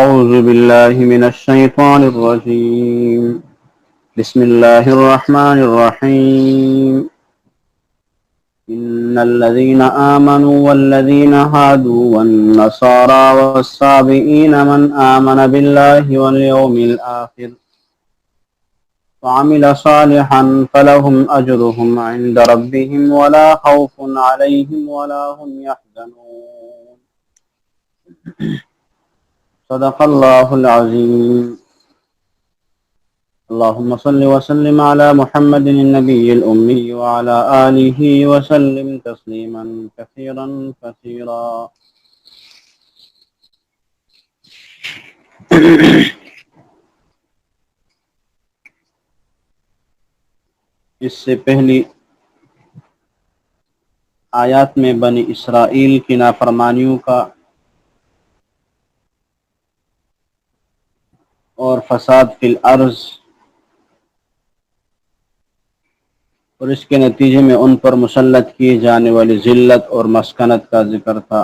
أعوذ بالله من الشيطان الرجيم. بسم الله الرحمن الرحيم. إن الذين آمنوا والذين هادوا والنصارى والصابئين من آمن بالله واليوم الآخر وعمل صالحا فلهم أجرهم عند ربهم ولا خوف عليهم ولا هم يحزنون. صدق الله العظيم. اللهم صل وسلم على محمد النبي الأمي وعلى آله وسلم تسليما كثيرا كثيرا. اس سے پہلی آیات میں بنی اسرائیل کی نافرمانیوں کا اور فساد فی الارض اور اس کے نتیجے میں ان پر مسلط کیے جانے والی ذلت اور مسکنت کا ذکر تھا۔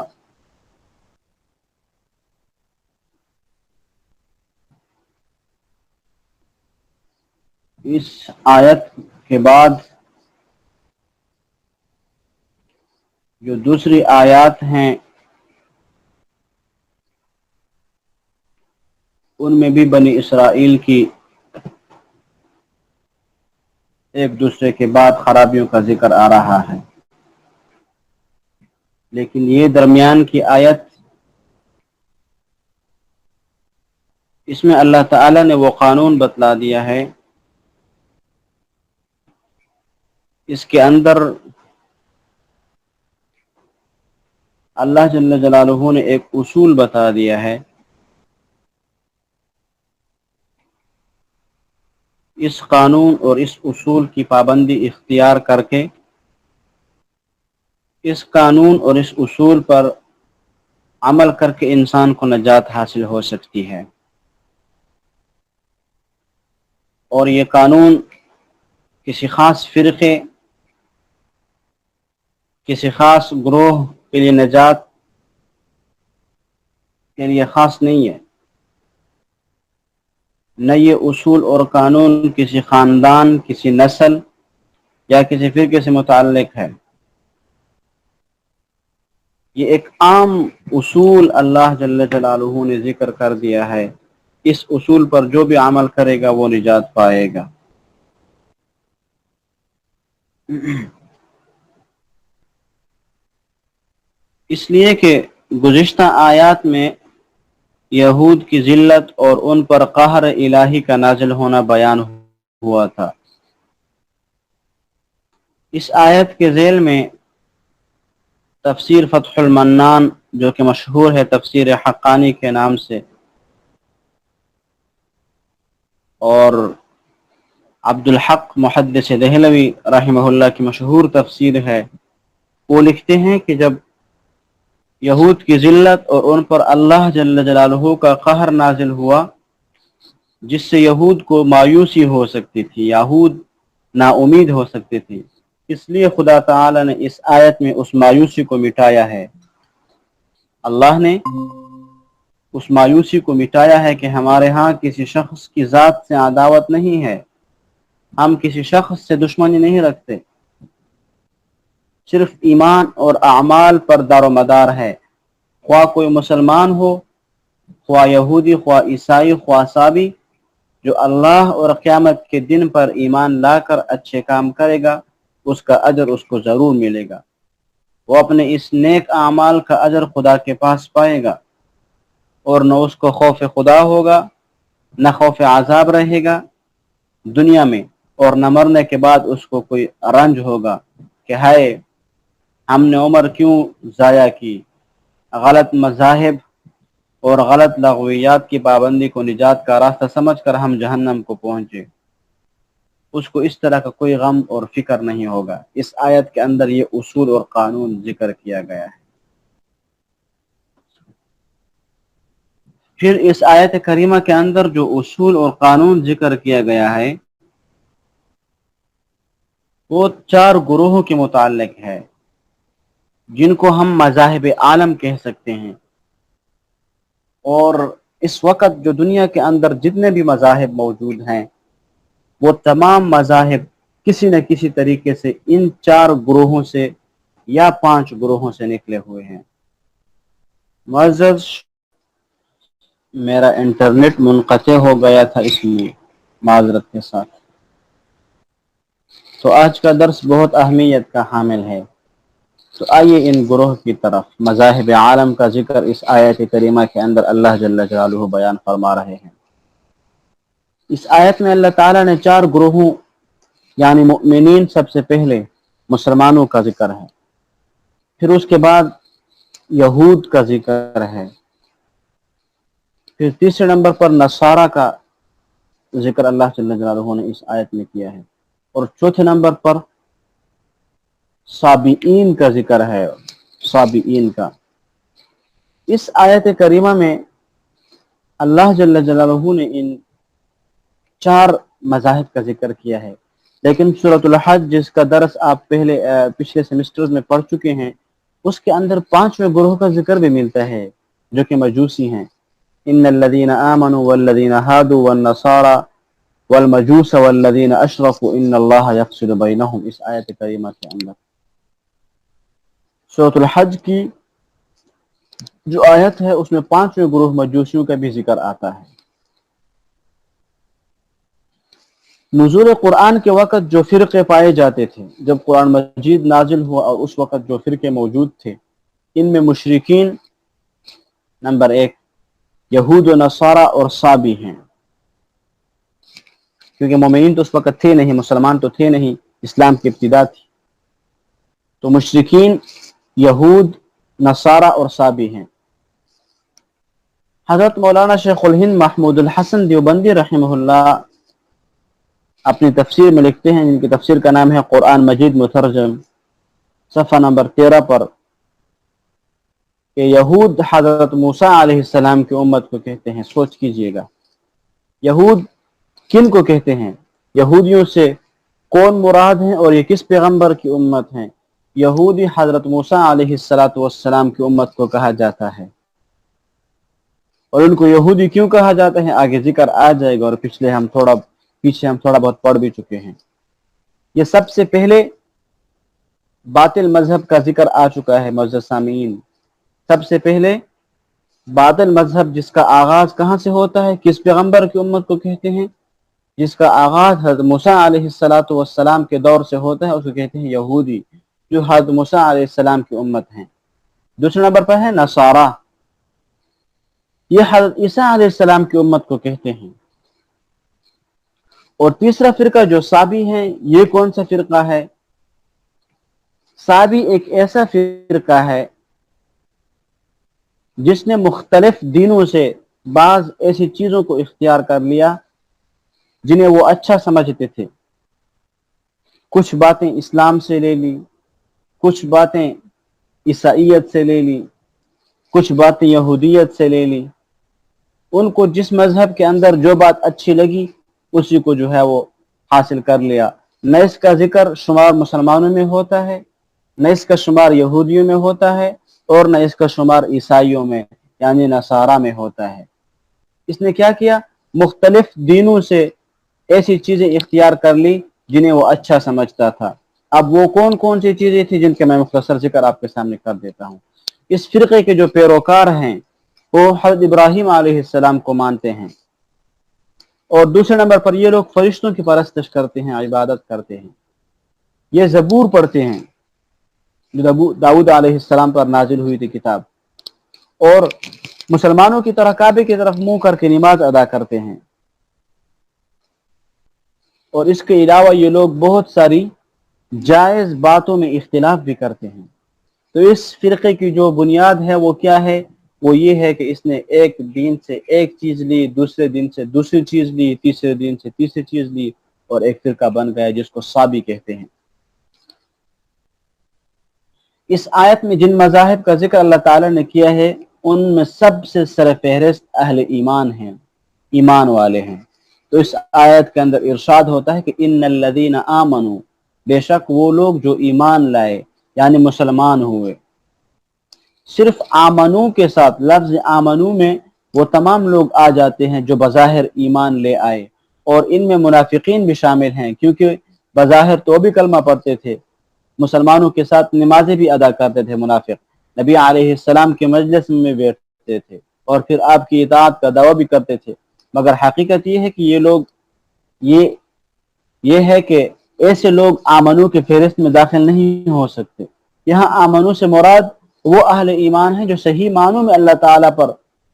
اس آیت کے بعد جو دوسری آیات ہیں ان میں بھی بنی اسرائیل کی ایک دوسرے کے بعد خرابیوں کا ذکر آ رہا ہے، لیکن یہ درمیان کی آیت اس میں اللہ تعالی نے وہ قانون بتلا دیا ہے، اس کے اندر اللہ جل جلالہ نے ایک اصول بتا دیا ہے۔ اس قانون اور اس اصول کی پابندی اختیار کر کے اس قانون اور اس اصول پر عمل کر کے انسان کو نجات حاصل ہو سکتی ہے، اور یہ قانون کسی خاص فرقے، کسی خاص گروہ کے لیے نجات کے لیے خاص نہیں ہے، نہ یہ اصول اور قانون کسی خاندان، کسی نسل یا کسی فرقے سے متعلق ہے۔ یہ ایک عام اصول اللہ جل جلالہ نے ذکر کر دیا ہے، اس اصول پر جو بھی عمل کرے گا وہ نجات پائے گا۔ اس لیے کہ گزشتہ آیات میں یہود کی ذلت اور ان پر قہر الہی کا نازل ہونا بیان ہوا تھا۔ اس آیت کے ذیل میں تفسیر فتح المنان جو کہ مشہور ہے تفسیر حقانی کے نام سے، اور عبدالحق محدث دہلوی رحمہ اللہ کی مشہور تفسیر ہے، وہ لکھتے ہیں کہ جب یہود کی ذلت اور ان پر اللہ جل جلالہ کا قہر نازل ہوا، جس سے یہود کو مایوسی ہو سکتی تھی، یہود نا امید ہو سکتے تھے، اس لیے خدا تعالی نے اس آیت میں اس مایوسی کو مٹایا ہے۔ اللہ نے اس مایوسی کو مٹایا ہے کہ ہمارے ہاں کسی شخص کی ذات سے عداوت نہیں ہے، ہم کسی شخص سے دشمنی نہیں رکھتے، صرف ایمان اور اعمال پر دار و مدار ہے، خواہ کوئی مسلمان ہو، خواہ یہودی، خواہ عیسائی، خواہ صابی، جو اللہ اور قیامت کے دن پر ایمان لا کر اچھے کام کرے گا اس کا اجر اس کو ضرور ملے گا، وہ اپنے اس نیک اعمال کا اجر خدا کے پاس پائے گا، اور نہ اس کو خوف خدا ہوگا، نہ خوف عذاب رہے گا دنیا میں، اور نہ مرنے کے بعد اس کو کوئی رنج ہوگا کہ ہائے ہم نے عمر کیوں ضائع کی، غلط مذاہب اور غلط لغویات کی پابندی کو نجات کا راستہ سمجھ کر ہم جہنم کو پہنچے، اس کو اس طرح کا کوئی غم اور فکر نہیں ہوگا۔ اس آیت کے اندر یہ اصول اور قانون ذکر کیا گیا ہے۔ پھر اس آیت کریمہ کے اندر جو اصول اور قانون ذکر کیا گیا ہے وہ 4 گروہوں کے متعلق ہے، جن کو ہم مذاہب عالم کہہ سکتے ہیں، اور اس وقت جو دنیا کے اندر جتنے بھی مذاہب موجود ہیں وہ تمام مذاہب کسی نہ کسی طریقے سے ان 4 گروہوں سے یا 5 گروہوں سے نکلے ہوئے ہیں۔ معزز، میرا انٹرنیٹ منقطع ہو گیا تھا، اس لیے معذرت کے ساتھ۔ تو آج کا درس بہت اہمیت کا حامل ہے، تو آئیے ان گروہ کی طرف۔ مذاہب عالم کا ذکر اس آیت کریمہ کے اندر اللہ جل جلالہ بیان فرما رہے ہیں۔ اس آیت میں اللہ تعالیٰ نے 4 گروہوں یعنی مؤمنین، سب سے پہلے مسلمانوں کا ذکر ہے، پھر اس کے بعد یہود کا ذکر ہے، پھر تیسرے نمبر پر نصارہ کا ذکر اللہ جل جلالہ نے اس آیت میں کیا ہے، اور چوتھے نمبر پر صابئین کا ذکر ہے، صابئین کا۔ اس آیت کریمہ میں اللہ جل جلالہ نے ان 4 مذاہب کا ذکر کیا ہے، لیکن سورۃ الحج جس کا درس آپ پچھلے سیمسٹرز میں پڑھ چکے ہیں، اس کے اندر 5ویں گروہ کا ذکر بھی ملتا ہے جو کہ مجوسی ہیں۔ ان الذین آمنوا والذین ہادوا والنصارى والمجوس والذین اشرکوا ان اللہ یفصل بینہم، اس آیت کریمہ کے اندر سورۃ الحج کی جو آیت ہے اس میں 5ویں گروہ مجوسیوں کا بھی ذکر آتا ہے۔ نزول قرآن کے وقت جو فرقے پائے جاتے تھے، جب قرآن مجید نازل ہوا اور اس وقت جو فرقے موجود تھے، ان میں مشرکین نمبر 1، یہود و نصارہ اور صابی ہیں، کیونکہ مومنین تو اس وقت تھے نہیں، مسلمان تو تھے نہیں، اسلام کی ابتدا تھی، تو مشرکین یہود، نصارہ اور صابی ہیں۔ حضرت مولانا شیخ الہند محمود الحسن دیوبندی رحمہ اللہ اپنی تفسیر میں لکھتے ہیں، جن کی تفسیر کا نام ہے قرآن مجید مترجم، صفحہ نمبر 13 پر، کہ یہود حضرت موسیٰ علیہ السلام کی امت کو کہتے ہیں۔ سوچ کیجئے گا، یہود کن کو کہتے ہیں؟ یہودیوں سے کون مراد ہیں اور یہ کس پیغمبر کی امت ہیں؟ یہودی حضرت موسیٰ علیہ السلام کی امت کو کہا جاتا ہے، اور ان کو یہودی کیوں کہا جاتا ہے آگے ذکر آ جائے گا، اور پیچھے ہم تھوڑا بہت پڑھ بھی چکے ہیں۔ یہ سب سے پہلے باطل مذہب کا ذکر آ چکا ہے معزز سامعین۔ سب سے پہلے باطل مذہب جس کا آغاز کہاں سے ہوتا ہے، کس پیغمبر کی امت کو کہتے ہیں؟ جس کا آغاز حضرت موسیٰ علیہ السلام کے دور سے ہوتا ہے، اس کو کہتے ہیں یہودی، جو حضرت موسیٰ علیہ السلام کی امت ہیں۔ دوسرے نمبر پر ہے نصارہ، یہ حضرت عیسیٰ علیہ السلام کی امت کو کہتے ہیں۔ اور تیسرا فرقہ جو صابی ہیں، یہ کون سا فرقہ ہے؟ صابی ایک ایسا فرقہ ہے جس نے مختلف دینوں سے بعض ایسی چیزوں کو اختیار کر لیا جنہیں وہ اچھا سمجھتے تھے۔ کچھ باتیں اسلام سے لے لی، کچھ باتیں عیسائیت سے لے لی، کچھ باتیں یہودیت سے لے لی۔ ان کو جس مذہب کے اندر جو بات اچھی لگی اسی کو جو ہے وہ حاصل کر لیا۔ نہ اس کا ذکر شمار مسلمانوں میں ہوتا ہے، نہ اس کا شمار یہودیوں میں ہوتا ہے، اور نہ اس کا شمار عیسائیوں میں یعنی نصارہ میں ہوتا ہے۔ اس نے کیا کیا؟ مختلف دینوں سے ایسی چیزیں اختیار کر لی جنہیں وہ اچھا سمجھتا تھا۔ اب وہ کون سی چیزیں تھیں جن کے میں مختصر ذکر آپ کے سامنے کر دیتا ہوں۔ اس فرقے کے جو پیروکار ہیں وہ حضرت ابراہیم علیہ السلام کو مانتے ہیں، اور دوسرے نمبر پر یہ لوگ فرشتوں کی پرستش کرتے ہیں، عبادت کرتے ہیں۔ یہ زبور پڑھتے ہیں جو داؤد علیہ السلام پر نازل ہوئی تھی کتاب، اور مسلمانوں کی طرح کعبے کی طرف منہ کر کے نماز ادا کرتے ہیں۔ اور اس کے علاوہ یہ لوگ بہت ساری جائز باتوں میں اختلاف بھی کرتے ہیں۔ تو اس فرقے کی جو بنیاد ہے وہ کیا ہے؟ وہ یہ ہے کہ اس نے ایک دین سے ایک چیز لی، دوسرے دن سے دوسری چیز لی، تیسرے دن سے تیسری چیز لی، اور ایک فرقہ بن گیا جس کو صابی کہتے ہیں۔ اس آیت میں جن مذاہب کا ذکر اللہ تعالیٰ نے کیا ہے ان میں سب سے سرفہرست اہل ایمان ہیں، ایمان والے ہیں۔ تو اس آیت کے اندر ارشاد ہوتا ہے کہ ان الذین آمنوا، بے شک وہ لوگ جو ایمان لائے یعنی مسلمان ہوئے۔ صرف آمنو کے ساتھ، لفظ آمنو میں وہ تمام لوگ آ جاتے ہیں جو بظاہر ایمان لے آئے، اور ان میں منافقین بھی شامل ہیں، کیونکہ بظاہر تو بھی کلمہ پڑھتے تھے، مسلمانوں کے ساتھ نمازیں بھی ادا کرتے تھے منافق، نبی علیہ السلام کے مجلس میں بیٹھتے تھے اور پھر آپ کی اطاعت کا دعویٰ بھی کرتے تھے، مگر حقیقت یہ ہے کہ یہ لوگ یہ ہے کہ ایسے لوگ آمنو کے فہرست میں داخل نہیں ہو سکتے۔ یہاں آمنو سے مراد وہ اہل ایمان ہیں جو صحیح معنوں میں اللہ تعالیٰ پر،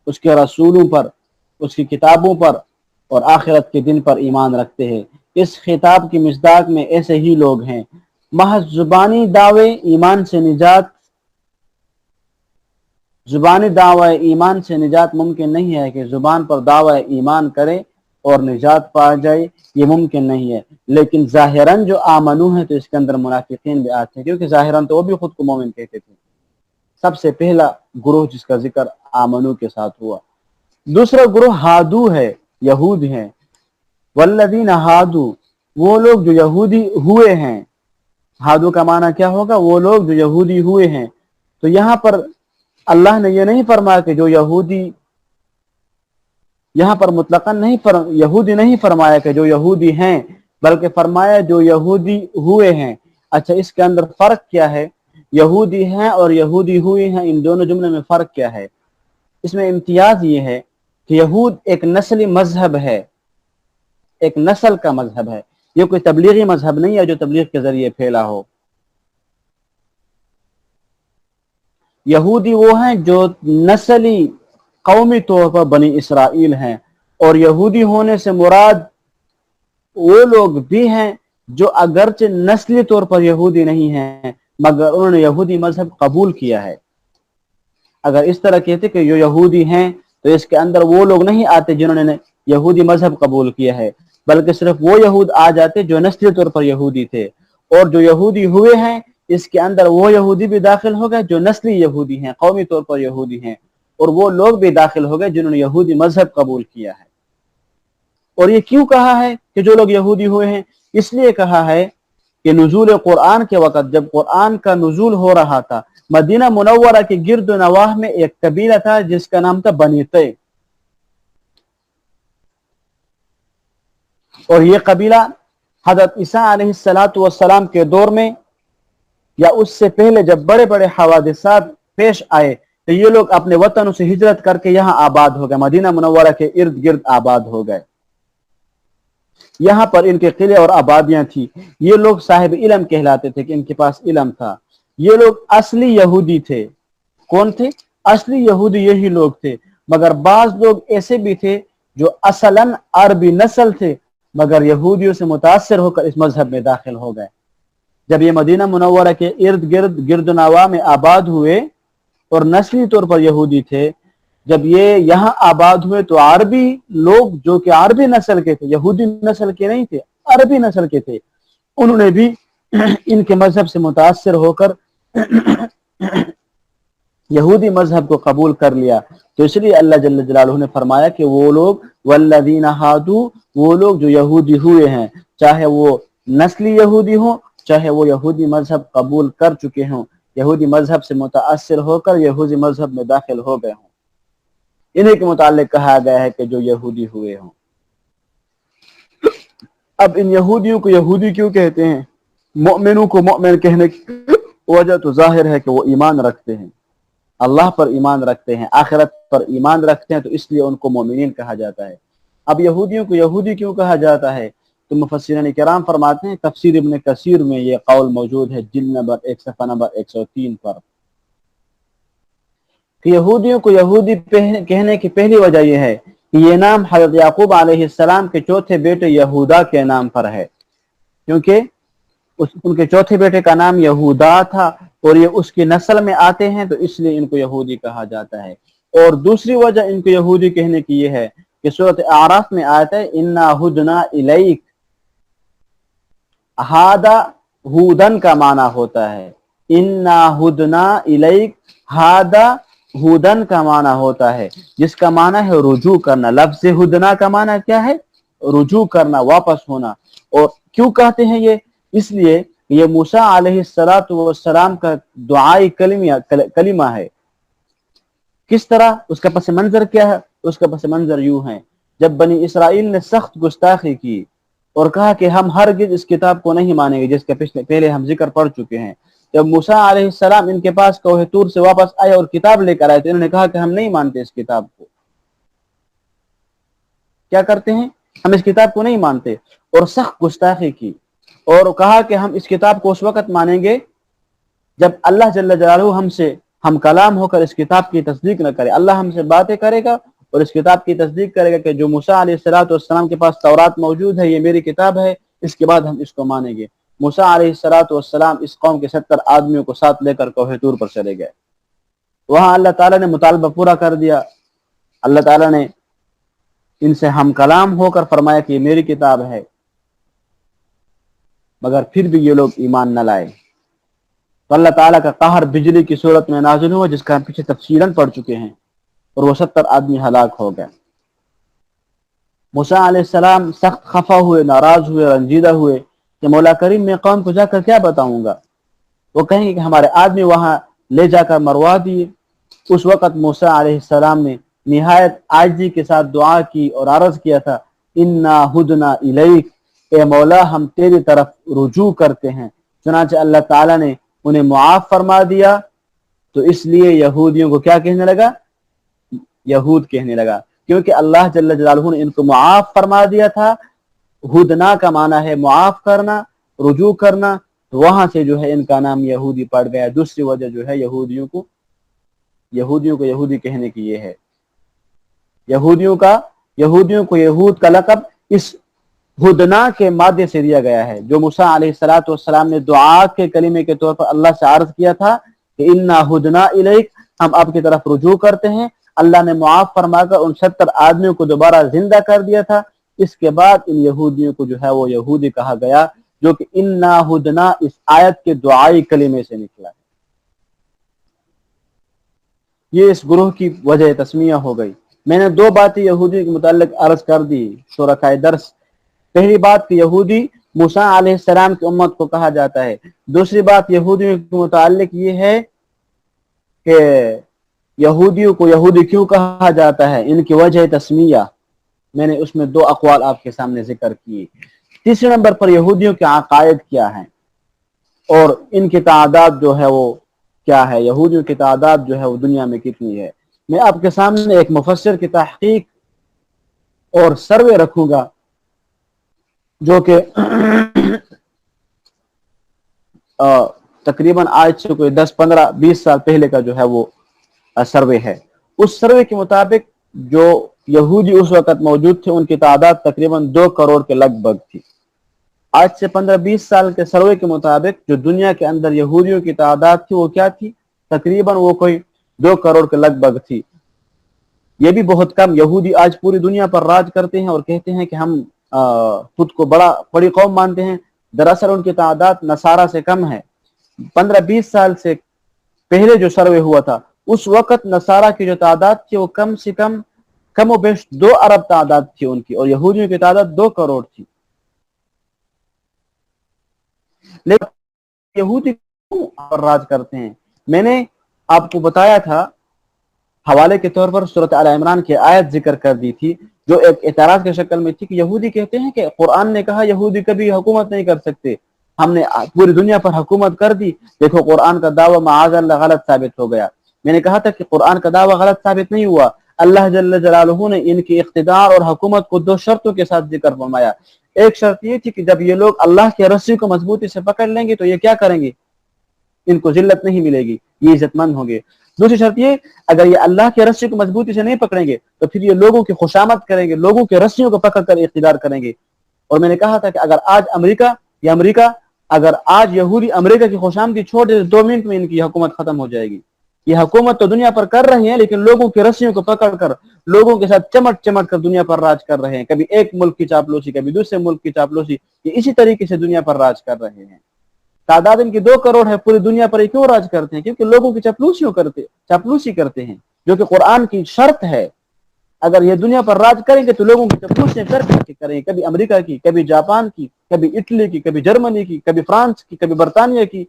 اس کے رسولوں پر، اس کی کتابوں پر اور آخرت کے دن پر ایمان رکھتے ہیں۔ اس خطاب کی مصداق میں ایسے ہی لوگ ہیں۔ محض زبانی دعوے ایمان سے نجات ممکن نہیں ہے کہ زبان پر دعوی ایمان کرے اور نجات پا جائے، یہ ممکن نہیں ہے، لیکن ظاہراً جو آمنو ہے تو اس کے اندر منافقین بھی آتے ہیں، کیونکہ ظاہراً تو وہ بھی خود کو مومن کہتے تھے۔ سب سے پہلا گروہ جس کا ذکر آمنو کے ساتھ ہوا۔ دوسرا گروہ ہادو ہے، یہود ہیں۔ والذین ہادو، وہ لوگ جو یہودی ہوئے ہیں۔ ہادو کا معنی کیا ہوگا؟ وہ لوگ جو یہودی ہوئے ہیں۔ تو یہاں پر اللہ نے یہ نہیں فرمایا کہ جو یہودی، یہاں پر مطلقاً یہودی نہیں فرمایا کہ جو یہودی ہیں، بلکہ فرمایا جو یہودی ہوئے ہیں۔ اچھا، اس کے اندر فرق کیا ہے؟ یہودی ہیں اور یہودی ہوئے ہیں، ان دونوں جملے میں فرق کیا ہے؟ اس میں امتیاز یہ ہے کہ یہود ایک نسلی مذہب ہے، ایک نسل کا مذہب ہے، یہ کوئی تبلیغی مذہب نہیں ہے جو تبلیغ کے ذریعے پھیلا ہو۔ یہودی وہ ہیں جو نسلی قومی طور پر بنی اسرائیل ہیں، اور یہودی ہونے سے مراد وہ لوگ بھی ہیں جو اگرچہ نسلی طور پر یہودی نہیں ہیں مگر انہوں نے یہودی مذہب قبول کیا ہے۔ اگر اس طرح کہتے کہ جو یہودی ہیں تو اس کے اندر وہ لوگ نہیں آتے جنہوں نے یہودی مذہب قبول کیا ہے، بلکہ صرف وہ یہود آ جاتے جو نسلی طور پر یہودی تھے، اور جو یہودی ہوئے ہیں اس کے اندر وہ یہودی بھی داخل ہو گئے جو نسلی یہودی ہیں، قومی طور پر یہودی ہیں، اور وہ لوگ بھی داخل ہو گئے جنہوں نے یہودی مذہب قبول کیا ہے۔ اور یہ کیوں کہا ہے کہ جو لوگ یہودی ہوئے ہیں؟ اس لیے کہا ہے کہ نزول قرآن کے وقت جب قرآن کا نزول ہو رہا تھا، مدینہ منورہ کے گرد و نواح میں ایک قبیلہ تھا جس کا نام تھا بنی طے، اور یہ قبیلہ حضرت عیسیٰ علیہ السلام کے دور میں یا اس سے پہلے جب بڑے بڑے حوادثات پیش آئے تو یہ لوگ اپنے وطنوں سے ہجرت کر کے یہاں آباد ہو گئے، مدینہ منورہ کے ارد گرد آباد ہو گئے۔ یہاں پر ان کے قلعے اور آبادیاں تھیں۔ یہ لوگ صاحب علم کہلاتے تھے کہ ان کے پاس علم تھا۔ یہ لوگ اصلی یہودی تھے۔ کون تھے؟ اصلی یہودی یہی لوگ تھے، مگر بعض لوگ ایسے بھی تھے جو اصلاً عربی نسل تھے مگر یہودیوں سے متاثر ہو کر اس مذہب میں داخل ہو گئے۔ جب یہ مدینہ منورہ کے ارد گرد و نواح میں آباد ہوئے اور نسلی طور پر یہودی تھے، جب یہ یہاں آباد ہوئے تو عربی لوگ جو کہ عربی نسل کے تھے، یہودی نسل کے نہیں تھے، عربی نسل کے تھے، انہوں نے بھی ان کے مذہب سے متاثر ہو کر یہودی مذہب کو قبول کر لیا۔ تو اس لیے اللہ جل جلالہ نے فرمایا کہ وہ لوگ والذین ہادو، وہ لوگ جو یہودی ہوئے ہیں، چاہے وہ نسلی یہودی ہوں چاہے وہ یہودی مذہب قبول کر چکے ہوں، یہودی مذہب سے متاثر ہو کر یہودی مذہب میں داخل ہو گئے ہوں، انہیں کے متعلق کہا گیا ہے کہ جو یہودی ہوئے ہوں۔ اب ان یہودیوں کو یہودی کیوں کہتے ہیں؟ مؤمنوں کو مؤمن کہنے کی وجہ تو ظاہر ہے کہ وہ ایمان رکھتے ہیں، اللہ پر ایمان رکھتے ہیں، آخرت پر ایمان رکھتے ہیں، تو اس لیے ان کو مومنین کہا جاتا ہے۔ اب یہودیوں کو یہودی کیوں کہا جاتا ہے؟ تو مفسرین کرام فرماتے ہیں، تفسیر ابن کثیر میں یہ قول موجود ہے، جلد نمبر 1 صفحہ نمبر 103 پر، کہ یہودیوں کو یہودی کہنے کی پہلی وجہ یہ ہے کہ یہ نام حضرت یعقوب علیہ السلام کے چوتھے بیٹے یہودا کے نام پر ہے، کیونکہ ان کے چوتھے بیٹے کا نام یہودا تھا اور یہ اس کی نسل میں آتے ہیں، تو اس لیے ان کو یہودی کہا جاتا ہے۔ اور دوسری وجہ ان کو یہودی کہنے کی یہ ہے کہ سورۃ اعراف میں آتا ہے انا ہدنا الیک، ہادا ہودن کا معنی ہوتا ہے، انا ہدنا الیک، ہادا ہودن کا معنی ہوتا ہے، جس کا معنی ہے رجوع کرنا۔ لفظ ہدنا کا معنی کیا ہے؟ رجوع کرنا، واپس ہونا۔ اور کیوں کہتے ہیں یہ؟ اس لیے یہ موسیٰ علیہ السلام کا دعائی کلمہ ہے۔ کس طرح؟ اس کا پس منظر کیا ہے؟ اس کا پس منظر یوں ہے، جب بنی اسرائیل نے سخت گستاخی کی اور کہا کہ ہم ہرگز اس کتاب کو نہیں مانیں گے، جس کا پہلے ہم ذکر پڑھ چکے ہیں، جب موسیٰ علیہ السلام ان کے پاس کوہ طور سے واپس آئے اور کتاب لے کر آئے تو انہوں نے کہا کہ ہم نہیں مانتے اس کتاب کو۔ کیا کرتے ہیں؟ ہم اس کتاب کو نہیں مانتے، اور سخت گستاخی کی اور کہا کہ ہم اس کتاب کو اس وقت مانیں گے جب اللہ جل جلالہ ہم کلام ہو کر اس کتاب کی تصدیق نہ کرے۔ اللہ ہم سے باتیں کرے گا اور اس کتاب کی تصدیق کرے گا کہ جو موسیٰ علیہ السلام کے پاس تورات موجود ہے، یہ میری کتاب ہے، اس کے بعد ہم اس کو مانیں گے۔ موسیٰ علیہ السلام اس قوم کے 70 آدمیوں کو ساتھ لے کر کوہ طور پر چلے گئے۔ وہاں اللہ تعالیٰ نے مطالبہ پورا کر دیا۔ اللہ تعالیٰ نے ان سے ہم کلام ہو کر فرمایا کہ یہ میری کتاب ہے، مگر پھر بھی یہ لوگ ایمان نہ لائے۔ تو اللہ تعالیٰ کا قہر بجلی کی صورت میں نازل ہوا، جس کا ہم پیچھے تفصیلاً پڑھ چکے ہیں، اور وہ 70 آدمی ہلاک ہو گئے۔ موسیٰ علیہ السلام سخت خفا ہوئے، ناراض ہوئے، رنجیدہ ہوئے کہ مولا کریم میں قوم کو جا کر کیا بتاؤں گا؟ وہ کہیں گے کہ ہمارے آدمی وہاں لے جا کر مروا دیے۔ اس وقت موسیٰ علیہ السلام نے نہایت عاجزی کے ساتھ دعا کی اور عرض کیا تھا، انا ہدنا الیک، اے مولا ہم تیری طرف رجوع کرتے ہیں۔ چنانچہ اللہ تعالیٰ نے انہیں معاف فرما دیا، تو اس لیے یہودیوں کو کیا کہنے لگا؟ یہود کہنے لگا، کیونکہ اللہ جل جلالہ نے ان کو معاف فرما دیا تھا۔ ہدنا کا معنی ہے معاف کرنا، رجوع کرنا، تو وہاں سے جو ہے ان کا نام یہودی پڑ گیا۔ دوسری وجہ جو ہے یہودیوں کو یہودی کہنے کی یہ ہے، یہودیوں کو یہود کا لقب اس ہدنا کے مادے سے دیا گیا ہے، جو موسیٰ علیہ السلام نے دعا کے کلمے کے طور پر اللہ سے عرض کیا تھا کہ انا ہدنا الیک، ہم آپ کی طرف رجوع کرتے ہیں۔ اللہ نے معاف فرما کر ان 70 آدمیوں کو دوبارہ زندہ کر دیا تھا۔ اس کے بعد ان یہودیوں کو جو ہے وہ یہودی کہا گیا، جو کہ انا ہدنا اس آیت کے دعائی کلمے سے نکلا ہے۔ یہ اس گروہ کی وجہ تسمیہ ہو گئی۔ میں نے 2 باتیں یہودی کے متعلق عرض کر دی شرکائے درس۔ پہلی بات کہ یہودی موسیٰ علیہ السلام کی امت کو کہا جاتا ہے۔ دوسری بات یہودیوں کے متعلق یہ ہے کہ یہودیوں کو یہودی کیوں کہا جاتا ہے، ان کی وجہ تسمیہ۔ میں نے اس میں 2 اقوال آپ کے سامنے ذکر کیے۔ تیسرے نمبر پر یہودیوں کے عقائد کیا ہیں اور ان کی تعداد جو ہے وہ کیا ہے، یہودیوں کی تعداد جو ہے وہ دنیا میں کتنی ہے۔ میں آپ کے سامنے ایک مفسر کی تحقیق اور سروے رکھوں گا، جو کہ تقریباً آج سے کوئی 10 15 20 سال پہلے کا جو ہے وہ سروے ہے۔ اس سروے کے مطابق جو یہودی اس وقت موجود تھے ان کی تعداد تقریباً 2 کروڑ کے لگ بھگ تھی۔ آج سے 15 20 سال کے سروے کے مطابق جو دنیا کے اندر یہودیوں کی تعداد تھی وہ کیا تھی؟ تقریباً وہ کوئی 2 کروڑ کے لگ بھگ تھی۔ یہ بھی بہت کم۔ یہودی آج پوری دنیا پر راج کرتے ہیں اور کہتے ہیں کہ ہم خود کو بڑی قوم مانتے ہیں، دراصل ان کی تعداد نصارہ سے کم ہے۔ 15 20 سال سے پہلے جو سروے ہوا تھا اس وقت نصارہ کی جو تعداد تھی وہ کم و بیش 2 ارب تعداد تھی ان کی، اور یہودیوں کی تعداد 2 کروڑ تھی۔ لیکن یہودی کیوں راج کرتے ہیں؟ میں نے آپ کو بتایا تھا، حوالے کے طور پر سورۃ آل عمران کی آیت ذکر کر دی تھی، جو ایک اعتراض کی شکل میں تھی کہ یہودی کہتے ہیں کہ قرآن نے کہا یہودی کبھی حکومت نہیں کر سکتے، ہم نے پوری دنیا پر حکومت کر دی، دیکھو قرآن کا دعویٰ معاذ اللہ غلط ثابت ہو گیا۔ میں نے کہا تھا کہ قرآن کا دعویٰ غلط ثابت نہیں ہوا، اللہ جل جلالہ نے ان کی اقتدار اور حکومت کو 2 شرطوں کے ساتھ ذکر فرمایا۔ ایک شرط یہ تھی کہ جب یہ لوگ اللہ کی رسی کو مضبوطی سے پکڑ لیں گے تو یہ کیا کریں گے؟ ان کو ذلت نہیں ملے گی، یہ عزت مند ہوں گے۔ دوسری شرط یہ، اگر یہ اللہ کی رسی کو مضبوطی سے نہیں پکڑیں گے تو پھر یہ لوگوں کی خوشامد کریں گے، لوگوں کی رسیوں کو پکڑ کر اقتدار کریں گے۔ اور میں نے کہا تھا کہ اگر آج یہودی امریکہ کی خوشامدی چھوڑ دے تو 2 منٹ میں ان کی حکومت ختم ہو جائے گی۔ یہ حکومت تو دنیا پر کر رہے ہیں لیکن لوگوں کی رسیوں کو پکڑ کر لوگوں کے ساتھ چمٹ کر دنیا پر راج کر رہے ہیں، کبھی ایک ملک کی چاپلوسی، کبھی دوسرے ملک کی چاپلوسی، یہ اسی طریقے سے دنیا پر راج کر رہے ہیں۔ تعداد ان کی 2 کروڑ ہے، پوری دنیا پر یہ کیوں راج کرتے ہیں؟ کیونکہ لوگوں کی چاپلوسی کرتے ہیں، جو کہ قرآن کی شرط ہے۔ اگر یہ دنیا پر راج کریں گے تو لوگوں کی چاپلوسیاں کر کے کریں گے، کبھی امریکہ کی، کبھی جاپان کی، کبھی اٹلی کی، کبھی جرمنی کی، کبھی فرانس کی، کبھی برطانیہ کی۔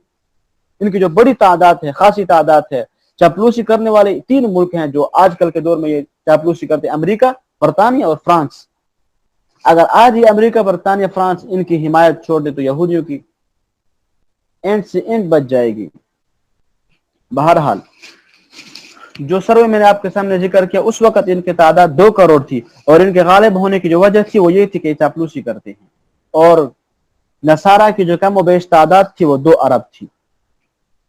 ان کی جو بڑی تعداد ہے، خاصی تعداد ہے، چاپلوسی کرنے والے 3 ملک ہیں جو آج کل کے دور میں یہ چاپلوسی کرتے ہیں، امریکہ، برطانیہ اور فرانس۔ اگر آج یہ امریکہ، برطانیہ، فرانس ان کی حمایت چھوڑ دے تو یہودیوں کی اینڈ سے اینڈ بچ جائے گی۔ بہرحال جو سروے میں نے آپ کے سامنے ذکر کیا، اس وقت ان کی تعداد 2 کروڑ تھی، اور ان کے غالب ہونے کی جو وجہ تھی وہ یہ تھی کہ چاپلوسی کرتے ہیں، اور نصارہ کی جو کم و بیش تعداد تھی وہ 2 ارب تھی۔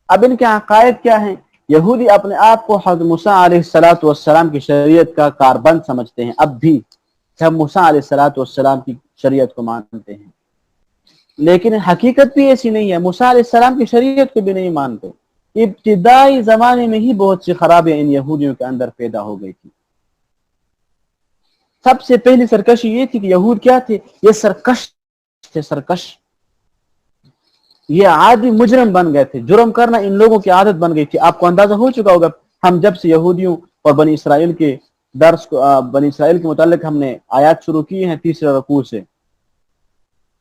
اب ان کے عقائد کیا ہیں؟ یہودی اپنے آپ کو حضرت موسیٰ علیہ السلام کی شریعت کا کاربند سمجھتے ہیں، اب بھی ہم موسیٰ علیہ السلام کی شریعت کو مانتے ہیں، لیکن حقیقت بھی ایسی نہیں ہے، موسیٰ علیہ السلام کی شریعت کو بھی نہیں مانتے۔ ابتدائی زمانے میں ہی بہت سی خرابیاں ان یہودیوں کے اندر پیدا ہو گئی تھی۔ سب سے پہلی سرکشی یہ تھی کہ یہود کیا تھے؟ یہ سرکش تھے، سرکش، یہ عادی مجرم بن گئے تھے، جرم کرنا ان لوگوں کی عادت بن گئی تھی۔ آپ کو اندازہ ہو چکا ہوگا، ہم جب سے یہودیوں اور بنی اسرائیل کے درس کو بنی اسرائیل کے متعلق ہم نے آیات شروع کی ہیں 3 رکوع سے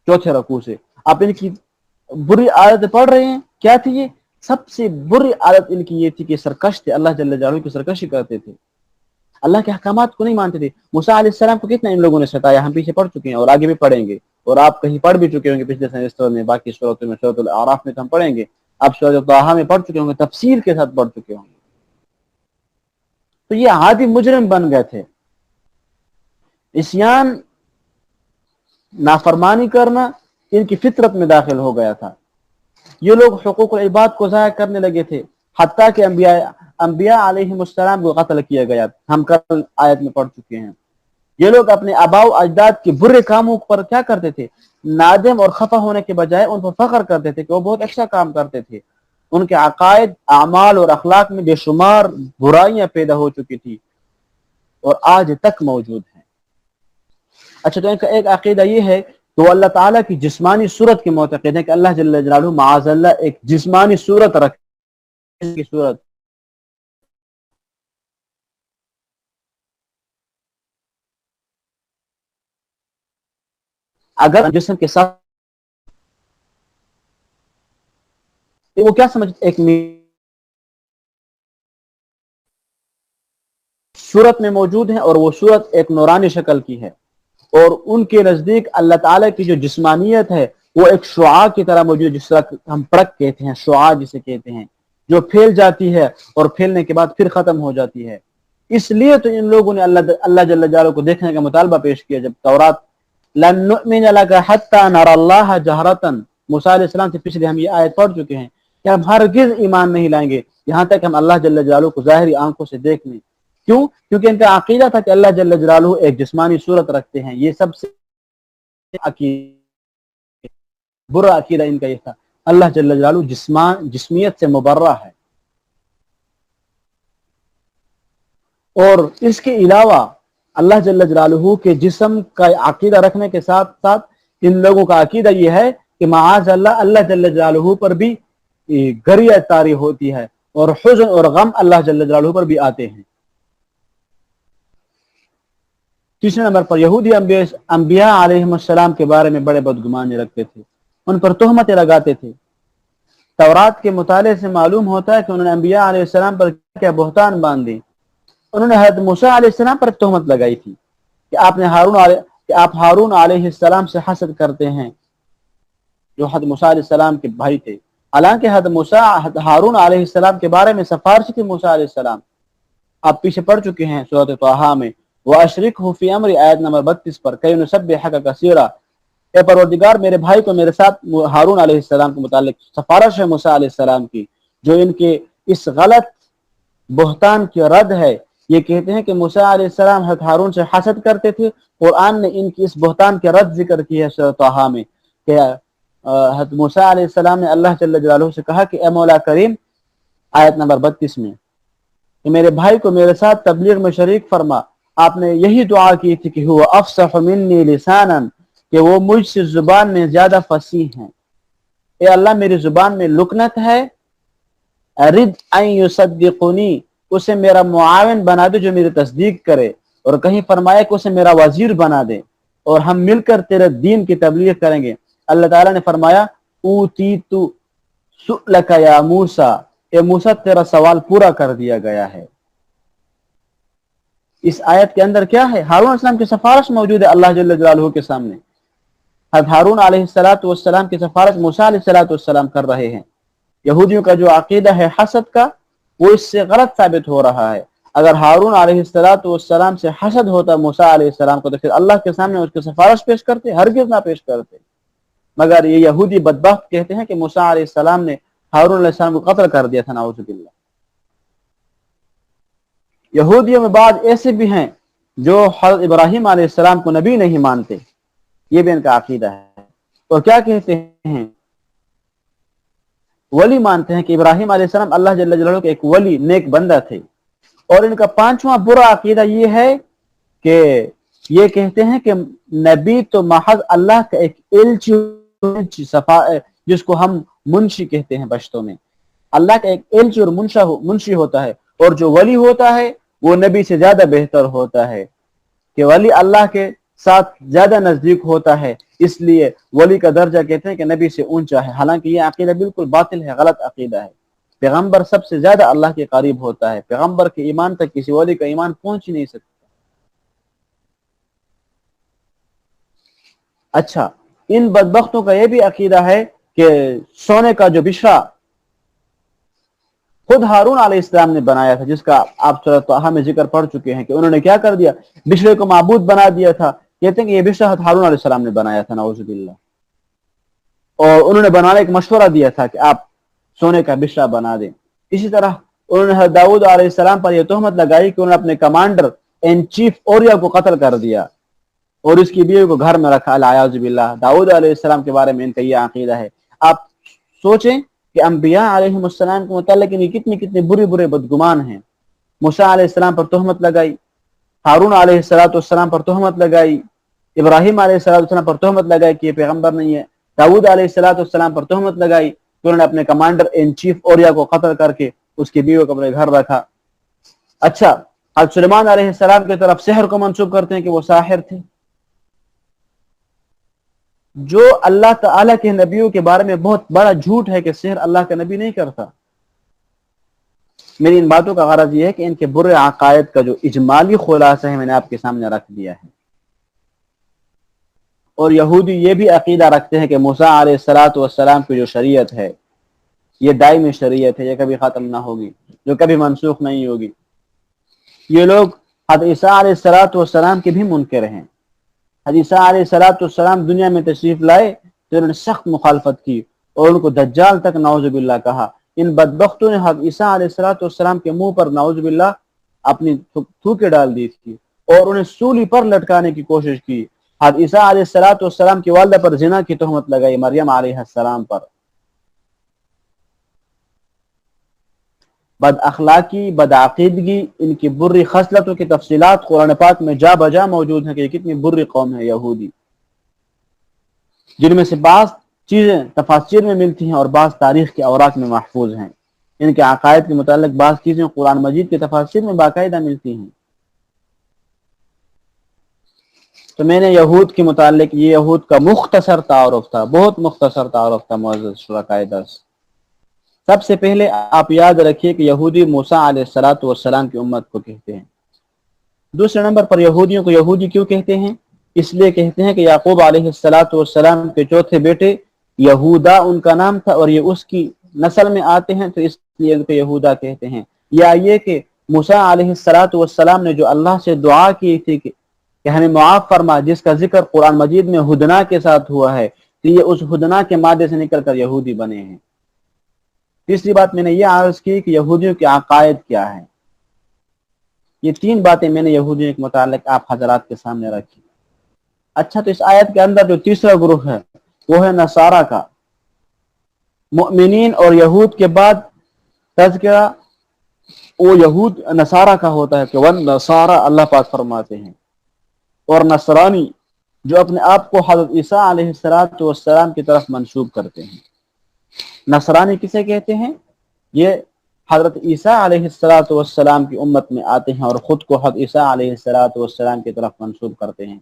4 رکوع سے، آپ ان کی بری عادت پڑھ رہے ہیں۔ کیا تھی یہ؟ سب سے بری عادت ان کی یہ تھی کہ سرکش تھے، اللہ جل جلالہ کی سرکشی کرتے تھے، اللہ کے احکامات کو نہیں مانتے تھے۔ موسیٰ علیہ السلام کو کتنا ان لوگوں نے ستایا، ہم پیچھے پڑھ چکے ہیں اور آگے بھی پڑھیں گے، اور آپ کہیں پڑھ بھی چکے ہوں گے پچھلے سیمسٹر میں، باقی سورتوں میں، سورۃ الاعراف میں تو ہم پڑھیں گے، آپ سورۃ طٰہٰ میں پڑھ چکے ہوں گے، تفصیل کے ساتھ پڑھ چکے ہوں گے۔ تو یہ عادی مجرم بن گئے تھے، عصیان، نافرمانی کرنا ان کی فطرت میں داخل ہو گیا تھا۔ یہ لوگ حقوق العباد کو ضائع کرنے لگے تھے، حتیٰ کہ انبیاء علیہ السلام کو قتل کیا گیا، ہم کل آیت میں پڑھ چکے ہیں۔ یہ لوگ اپنے آباء و اجداد کے برے کاموں پر کیا کرتے تھے؟ نادم اور خفا ہونے کے بجائے ان پر فخر کرتے تھے کہ وہ بہت اچھا کام کرتے تھے۔ ان کے عقائد، اعمال اور اخلاق میں بے شمار برائیاں پیدا ہو چکی تھی اور آج تک موجود ہیں۔ اچھا، تو ان کا ایک عقیدہ یہ ہے کہ وہ اللہ تعالیٰ کی جسمانی صورت کے معتقد ہیں، کہ اللہ جل جلالہ معاذ اللہ ایک جسمانی صورت رکھے کی صورت۔ اگر جسم کے ساتھ وہ کیا سمجھتے، ایک صورت میں موجود ہیں، اور وہ صورت ایک نورانی شکل کی ہے، اور ان کے نزدیک اللہ تعالیٰ کی جو جسمانیت ہے وہ ایک شعاع کی طرح موجود ہے، جس طرح ہم پرک کہتے ہیں، شعاع جسے کہتے ہیں، جو پھیل جاتی ہے اور پھیلنے کے بعد پھر ختم ہو جاتی ہے۔ اس لیے تو ان لوگوں نے اللہ جل جلالہ کو دیکھنے کا مطالبہ پیش کیا، جب تورات لن نؤمن لک حتی نری اللہ جہرۃ، موسیٰ علیہ السلام سے پچھلے ہم یہ آیت پڑھ چکے ہیں کہ ہم ہرگز ایمان نہیں لائیں گے یہاں تک ہم اللہ جل جلالہ کو ظاہری آنکھوں سے دیکھ لیں۔ کیوں؟ کیونکہ ان کا عقیدہ تھا کہ اللہ جل جلالہ ایک جسمانی صورت رکھتے ہیں۔ یہ سب سے برا عقیدہ ان کا یہ تھا، اللہ جل جلالہ جسمیت سے مبرہ ہے۔ اور اس کے علاوہ اللہ جل جلالہ کے جسم کا عقیدہ رکھنے کے ساتھ ساتھ ان لوگوں کا عقیدہ یہ ہے کہ معاذ اللہ، اللہ جل جلالہ پر بھی گریہ طاری ہوتی ہے، اور حزن اور غم اللہ جل جلالہ پر بھی آتے ہیں۔ تیسرے نمبر پر یہودی انبیاء علیہ السلام کے بارے میں بڑے بدگمانی رکھتے تھے، ان پر تہمتیں لگاتے تھے۔ تورات کے مطالعے سے معلوم ہوتا ہے کہ انہوں نے انبیاء علیہ السلام پر کیا بہتان باندھ دی۔ انہوں نے حضرت موسیٰ علیہ السلام پر تہمت لگائی تھی کہ آپ ہارون علیہ السلام سے حسد کرتے ہیں، جو حضرت موسیٰ علیہ السلام کے بھائی تھے۔ حالانکہ حضرت ہارون علیہ السلام کے بارے میں سفارش تھی موسیٰ علیہ السلام، آپ پیچھے پڑھ چکے ہیں سورۃ طٰہٰ میں، وَأَشْرِكْهُ فِي أَمْرِ آیت نمبر 32 پر، كَيْ نُسَبِّحَكَ كَثِيرًا، اے پروردگار میرے بھائی کو میرے ساتھ ہارون علیہ السلام کے متعلق سفارش ہے موسیٰ علیہ السلام کی، جو ان کے اس غلط بہتان کی رد ہے۔ یہ کہتے ہیں کہ موسیٰ علیہ السلام حضرت ہارون سے حسد کرتے تھے، قرآن نے ان کی اس بہتان کے رد ذکر کی ہے سورۃ طٰہٰ میں، کہ حضرت موسیٰ علیہ السلام نے اللہ جل جلالہ سے کہا کہ اے مولا کریم، آیت نمبر 32 میں، کہ میرے بھائی کو میرے ساتھ تبلیغ میں شریک فرما۔ آپ نے یہی دعا کی تھی کہ هو افصح منی لسانا، کہ وہ مجھ سے زبان میں زیادہ فصیح ہیں۔ اے اللہ، میری زبان میں لکنت ہے، ارد ان یصدقنی، اسے میرا معاون بنا دے جو میری تصدیق کرے، اور کہیں فرمایا کہ اسے میرا وزیر بنا دے، اور ہم مل کر تیرے دین کی تبلیغ کریں گے۔ اللہ تعالیٰ نے فرمایا اوتیت سؤلک یا موسیٰ، اے موسیٰ تیرا سوال پورا کر دیا گیا ہے۔ اس آیت کے اندر کیا ہے؟ ہارون علیہ السلام کی سفارش موجود ہے اللہ جل جلالہ کے سامنے۔ حضرت ہارون علیہ السلام کی سفارش موسیٰ علیہ السلام کر رہے ہیں۔ یہودیوں کا جو عقیدہ ہے حسد کا، وہ اس سے غلط ثابت ہو رہا ہے۔ اگر ہارون علیہ السلام سے حسد ہوتا موسیٰ علیہ السلام کو، تو پھر اللہ کے سامنے اس کی سفارش پیش کرتے؟ ہرگز نہ پیش کرتے۔ مگر یہ یہودی بدبخت کہتے ہیں کہ موسیٰ علیہ السلام نے ہارون علیہ السلام کو قتل کر دیا تھا، نعوذ باللہ۔ یہودیوں میں بعض ایسے بھی ہیں جو حضرت ابراہیم علیہ السلام کو نبی نہیں مانتے، یہ بھی ان کا عقیدہ ہے۔ اور کیا کہتے ہیں؟ ولی مانتے ہیں کہ ابراہیم علیہ السلام اللہ جل جلالہ کے ایک ولی نیک بندہ تھے۔ اور ان کا پانچواں برا عقیدہ یہ ہے کہ یہ کہتے ہیں کہ نبی تو محض اللہ کا ایک ایلچی، جس کو ہم منشی کہتے ہیں پشتوں میں، اللہ کا ایک ایلچی اور منشی ہوتا ہے، اور جو ولی ہوتا ہے وہ نبی سے زیادہ بہتر ہوتا ہے، کہ ولی اللہ کے ساتھ زیادہ نزدیک ہوتا ہے، اس لیے ولی کا درجہ کہتے ہیں کہ نبی سے اونچا ہے۔ حالانکہ یہ عقیدہ بالکل باطل ہے، غلط عقیدہ ہے۔ پیغمبر سب سے زیادہ اللہ کے قریب ہوتا ہے، پیغمبر کے ایمان تک کسی ولی کا ایمان پہنچ ہی نہیں سکتا۔ اچھا، ان بدبختوں کا یہ بھی عقیدہ ہے کہ سونے کا جو بشرا خود ہارون علیہ السلام نے بنایا تھا، جس کا آپ سورۃ طٰہٰ میں ذکر پڑھ چکے ہیں کہ انہوں نے کیا کر دیا، بشرے کو معبود بنا دیا تھا۔ کہتے ہیں کہ یہ بشرا ہارون علیہ السلام نے بنایا تھا، نعوذ باللہ۔ اور انہوں نے بنانے کا مشورہ دیا تھا کہ آپ سونے کا بشرا بنا دیں۔ اسی طرح انہوں نے حضرت داؤد علیہ السلام پر یہ تہمت لگائی کہ انہوں نے اپنے کمانڈر ان چیف اوریا کو قتل کر دیا اور اس کی بیوی کو گھر میں رکھا، اعوذ باللہ۔ داؤد علیہ السلام کے بارے میں ان کا یہ عقیدہ ہے۔ آپ سوچیں کہ انبیاء علیہ السلام کے متعلق یہ کتنے برے بدگمان ہیں۔ موسیٰ علیہ السلام پر تہمت لگائی، ہارون علیہ السلام پر تہمت لگائی، ابراہیم علیہ السلام پر تہمت لگائی کہ یہ پیغمبر نہیں ہے، داؤد علیہ السلام پر تہمت لگائی کہ انہوں نے اپنے کمانڈر ان چیف اوریا کو قتل کر کے اس کی بیوی کو اپنے گھر رکھا۔ اچھا، حضرت سلیمان علیہ السلام کی طرف سحر کو منسوب کرتے ہیں کہ وہ ساحر تھے۔ جو اللہ تعالیٰ کے نبیوں کے بارے میں بہت بڑا جھوٹ ہے کہ سحر اللہ کا نبی نہیں کرتا۔ میری ان باتوں کا غرض یہ ہے کہ ان کے برے عقائد کا جو اجمالی خلاصہ ہے میں نے آپ کے سامنے رکھ دیا ہے۔ اور یہودی یہ بھی عقیدہ رکھتے ہیں کہ موسیٰ علیہ السلام کی جو شریعت ہے یہ دائمی شریعت ہے، یہ کبھی ختم نہ ہوگی، جو کبھی منسوخ نہیں ہوگی۔ یہ لوگ حضرت عیسیٰ علیہ السلام کے بھی منکر ہیں۔ حضرت عیسیٰ علیہ السلام دنیا میں تشریف لائے تو انہوں نے سخت مخالفت کی اور ان کو دجال تک نعوذ باللہ کہا۔ ان بدبختوں نے حضرت عیسیٰ علیہ السلام کے منہ پر نعوذ باللہ اپنی تھوکے ڈال دی تھی اور انہیں سولی پر لٹکانے کی کوشش کی۔ حضرت عیسیٰ علیہ السلام کی والدہ پر زنا کی تہمت لگائی، مریم علیہ السلام پر۔ بد اخلاقی، بد عقیدگی، ان کی بری خصلتوں کی تفصیلات قرآن پاک میں جا بجا موجود ہیں کہ یہ کتنی بری قوم ہے یہودی، جن میں سے بعض چیزیں تفاسیر میں ملتی ہیں اور بعض تاریخ کے اوراق میں محفوظ ہیں۔ ان کے عقائد کے متعلق بعض چیزیں قرآن مجید کی تفاسیر میں باقاعدہ ملتی ہیں۔ تو میں نے یہود کے متعلق، یہ یہود کا مختصر تعارف تھا، بہت مختصر تعارف تھا معزز شرکائے درس۔ سب سے پہلے آپ یاد رکھیے کہ یہودی موسیٰ علیہ السلام کی امت کو کہتے ہیں۔ دوسرے نمبر پر یہودیوں کو یہودی کیوں کہتے ہیں؟ اس لیے کہتے ہیں کہ یعقوب علیہ السلام کے چوتھے بیٹے یہودا ان کا نام تھا اور یہ اس کی نسل میں آتے ہیں، تو اس لیے ان کو یہودا کہتے ہیں۔ یا یہ کہ موسیٰ علیہ السلام نے جو اللہ سے دعا کی تھی کہ ہمیں معاف فرما، جس کا ذکر قرآن مجید میں ہدنا کے ساتھ ہوا ہے، تو یہ اس ہدنا کے مادے سے نکل کر یہودی بنے ہیں۔ تیسری بات میں نے یہ عرض کی کہ یہودیوں کے عقائد کیا ہیں۔ یہ تین باتیں میں نے یہودیوں کے متعلق آپ حضرات کے سامنے رکھی۔ اچھا، تو اس آیت کے اندر جو تیسرا گروہ ہے وہ ہے نصارہ کا۔ مؤمنین اور یہود کے بعد تذکرہ وہ یہود نصارہ کا ہوتا ہے کہ وَالنَّصَارَى اللہ پاک فرماتے ہیں، اور نصرانی جو اپنے آپ کو حضرت عیسیٰ علیہ السلام کی طرف منسوب کرتے ہیں۔ نصرانی کسے کہتے ہیں؟ یہ حضرت عیسیٰ علیہ السلام کی امت میں آتے ہیں اور خود کو حضرت عیسیٰ علیہ السلام کی طرف منسوب کرتے ہیں۔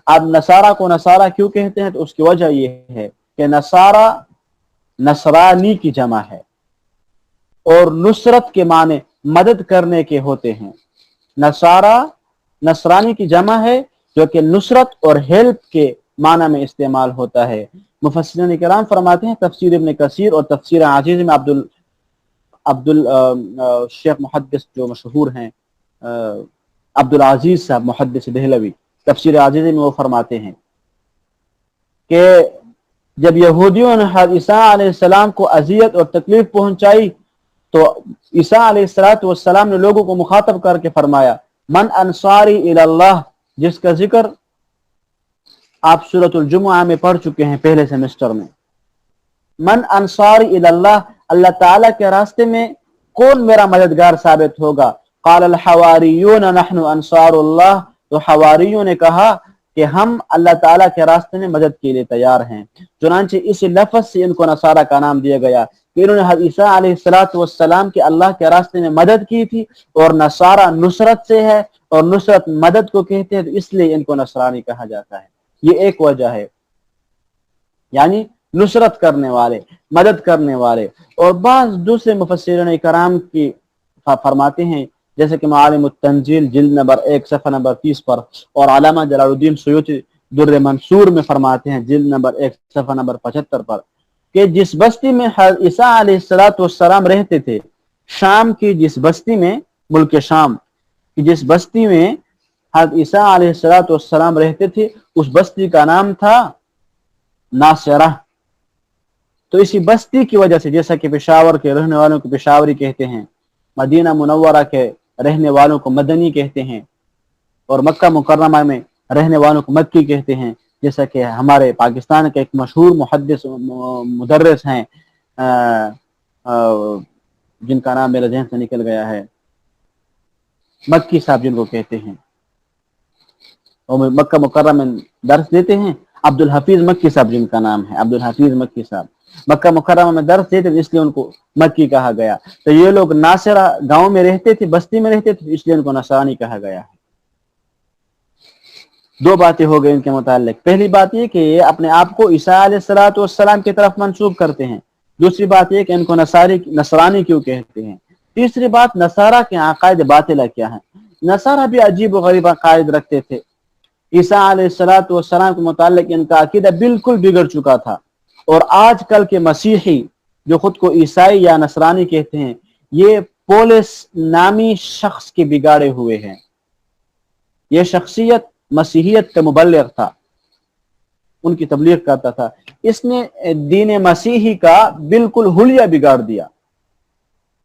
اب نصارہ کو نصارہ کیوں کہتے ہیں؟ تو اس کی وجہ یہ ہے کہ نصارہ نصرانی کی جمع ہے اور نصرت کے معنی مدد کرنے کے ہوتے ہیں۔ نصارہ نصرانی کی جمع ہے جو کہ نصرت اور ہیلپ کے معنی میں استعمال ہوتا ہے۔ مفسرین کرام فرماتے ہیں تفسیر ابن کثیر اور تفسیر عزیز میں شیخ محدث جو مشہور ہیں عبد العزیز صاحب محدث دہلوی، تفسیر عزیز میں وہ فرماتے ہیں کہ جب یہودیوں نے حضرت عیسیٰ علیہ السلام کو اذیت اور تکلیف پہنچائی تو عیسیٰ علیہ السلام نے لوگوں کو مخاطب کر کے فرمایا من انصاری الی اللہ، جس کا ذکر آپ سورۃ الجمعہ میں پڑھ چکے ہیں پہلے سیمسٹر میں۔ من انصاری الی اللہ، اللہ تعالیٰ کے راستے میں کون میرا مددگار ثابت ہوگا؟ قال الحواریون نحن انصار اللہ، تو حواریوں نے کہا کہ ہم اللہ تعالیٰ کے راستے میں مدد کے لیے تیار ہیں۔ چنانچہ اس لفظ سے ان کو نصارہ کا نام دیا گیا کہ انہوں نے حضرت عیسیٰ علیہ السلام کے اللہ کے راستے میں مدد کی تھی، اور نصارہ نصرت سے ہے اور نصرت مدد کو کہتے ہیں، تو اس لیے ان کو نصرانی کہا جاتا ہے۔ یہ ایک وجہ ہے، یعنی نصرت کرنے والے، مدد کرنے والے۔ اور بعض دوسرے مفسرین کرام کی فرماتے ہیں جیسے کہ معالم التنزیل جلد نمبر 1 صفحہ نمبر 30 پر، اور علامہ جلال الدین سیوطی در منصور میں فرماتے ہیں جلد نمبر 1 صفحہ نمبر 75 پر کہ جس بستی میں حضرت عیسیٰ علیہ السلام رہتے تھے، شام کی جس بستی میں، ملک شام کی جس بستی میں حضرت عیسیٰ علیہ السلام رہتے تھے، اس بستی کا نام تھا ناصرہ۔ تو اسی بستی کی وجہ سے، جیسا کہ پشاور کے رہنے والوں کو پشاوری کہتے ہیں، مدینہ منورہ کے رہنے والوں کو مدنی کہتے ہیں، اور مکہ مکرمہ میں رہنے والوں کو مکی کہتے ہیں، جیسا کہ ہمارے پاکستان کے ایک مشہور محدث مدرس ہیں جن کا نام میرے ذہن سے نکل گیا ہے، مکی صاحب جن کو کہتے ہیں، اور مکہ مکرمہ میں درس دیتے ہیں، عبد الحفیظ مکی صاحب جن کا نام ہے، عبد الحفیظ مکی صاحب مکہ مکرمہ میں درس دیتے تھے، اس لیے ان کو مکی کہا گیا۔ تو یہ لوگ ناصرہ گاؤں میں رہتے تھے، بستی میں رہتے تھے، اس لیے ان کو نصرانی کہا گیا ہے۔ دو باتیں ہو گئی ان کے متعلق۔ پہلی بات یہ کہ یہ اپنے آپ کو عیسیٰ علیہ السلام کی طرف منسوب کرتے ہیں۔ دوسری بات یہ کہ ان کو نصرانی کیوں کہتے ہیں۔ تیسری بات، نصارہ کے عقائد باطلہ کیا ہیں۔ نصارہ بھی عجیب و غریب عقائد رکھتے تھے۔ عیسیٰ علیہ السلام کے متعلق ان کا عقیدہ بالکل بگڑ چکا تھا، اور آج کل کے مسیحی جو خود کو عیسائی یا نصرانی کہتے ہیں، یہ پولس نامی شخص کے بگاڑے ہوئے ہیں۔ یہ شخصیت مسیحیت کا مبلغ تھا، ان کی تبلیغ کرتا تھا، اس نے دین مسیحی کا بالکل حلیہ بگاڑ دیا۔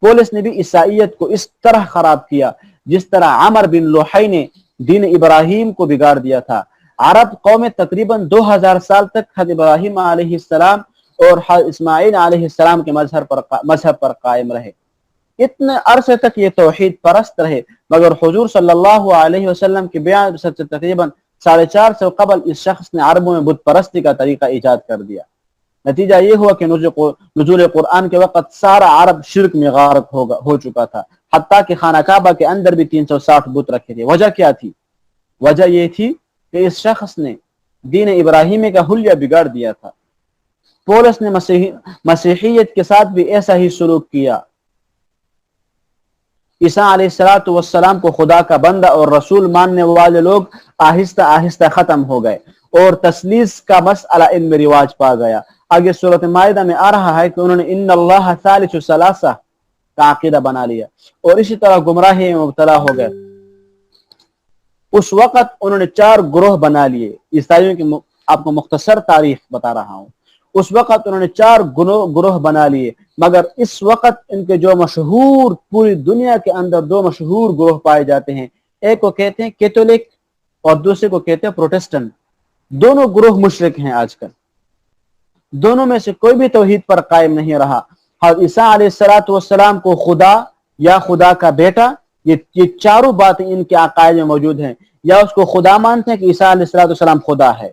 پولس نے بھی عیسائیت کو اس طرح خراب کیا جس طرح عمر بن لوحی نے دین ابراہیم کو بگاڑ دیا تھا۔ عرب قومیں تقریباً 2000 سال تک حضرت ابراہیم علیہ السلام اور حضرت اسماعیل علیہ السلام کے مذہب پر قائم رہے۔ اتنے عرصے تک یہ توحید پرست رہے، مگر حضور صلی اللہ علیہ وسلم کے بیان سے تقریباً 450 قبل اس شخص نے عربوں میں بت پرستی کا طریقہ ایجاد کر دیا۔ نتیجہ یہ ہوا کہ نزول قرآن کے وقت سارا عرب شرک میں غارق ہو چکا تھا، حتیٰ کہ خانہ کعبہ کے اندر بھی 360 بت رکھے تھے۔ وجہ کیا تھی؟ وجہ یہ تھی کہ اس شخص نے دین ابراہیمی کا حلیہ بگاڑ دیا تھا۔ پولس نے مسیحیت کے ساتھ بھی ایسا ہی سلوک کیا۔ عیسیٰ علیہ السلام کو خدا کا بندہ اور رسول ماننے والے لوگ آہستہ آہستہ ختم ہو گئے، اور تثلیث کا مسئلہ ان میں رواج پا گیا۔ آگے سورۃ مائدہ میں آ رہا ہے کہ انہوں نے ان اللہ ثالث ثلاثہ کا عقیدہ بنا لیا، اور اسی طرح گمراہی میں مبتلا ہو گئے۔ اس وقت انہوں نے 4 گروہ بنا لیے۔ عیسائیوں کی آپ کو مختصر تاریخ بتا رہا ہوں۔ اس وقت انہوں نے 4 گروہ بنا لیے، مگر اس وقت ان کے جو مشہور، پوری دنیا کے اندر 2 مشہور گروہ پائے جاتے ہیں۔ ایک کو کہتے ہیں کیتھولک اور دوسرے کو کہتے ہیں پروٹسٹنٹ۔ دونوں گروہ مشرک ہیں آج کل، دونوں میں سے کوئی بھی توحید پر قائم نہیں رہا۔ حضرت عیسیٰ علیہ السلام کو خدا یا خدا کا بیٹا، یہ چاروں باتیں ان کے عقائد میں موجود ہیں۔ یا اس کو خدا مانتے ہیں کہ عیسیٰ علیہ السلام خدا ہے،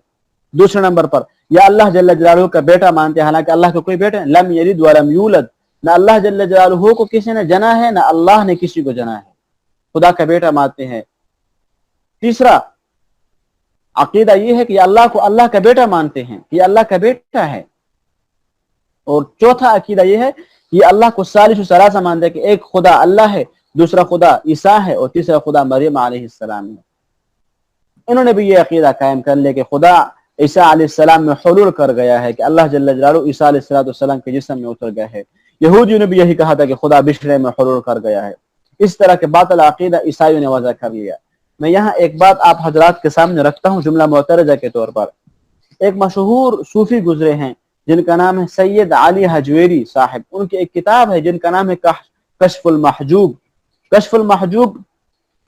دوسرے نمبر پر یا اللہ جل جلالہ کا بیٹا مانتے ہیں، حالانکہ اللہ کا کوئی بیٹا نہیں، لم یلد ولم یولد، نہ اللہ جل جلالہ کو کسی نے جنا ہے، نہ اللہ نے کسی کو جنا ہے، خدا کا بیٹا مانتے ہیں۔ تیسرا عقیدہ یہ ہے کہ اللہ کو اللہ کا بیٹا مانتے ہیں، یہ اللہ کا بیٹا ہے۔ اور چوتھا عقیدہ یہ ہے یہ اللہ کو ثالث ثلاثہ مانتے ہیں کہ ایک خدا اللہ ہے، دوسرا خدا عیسیٰ ہے اور تیسرا خدا مریم علیہ السلام ہے۔ انہوں نے بھی یہ عقیدہ قائم کر لیا کہ خدا عیسیٰ علیہ السلام میں حلول کر گیا ہے، کہ اللہ جل جلالہ عیسیٰ علیہ السلام کے جسم میں اتر گیا ہے۔ یہودیوں نے بھی یہی کہا تھا کہ خدا بشرے میں حلول کر گیا ہے۔ اس طرح کے باطل عقیدہ عیسائیوں نے وضع کر لیا۔ میں یہاں ایک بات آپ حضرات کے سامنے رکھتا ہوں جملہ معترضہ کے طور پر۔ ایک مشہور صوفی گزرے ہیں جن کا نام ہے سید علی حجویری صاحب، ان کی ایک کتاب ہے جن کا نام ہے کشف المحجوب۔ کشف المحجوب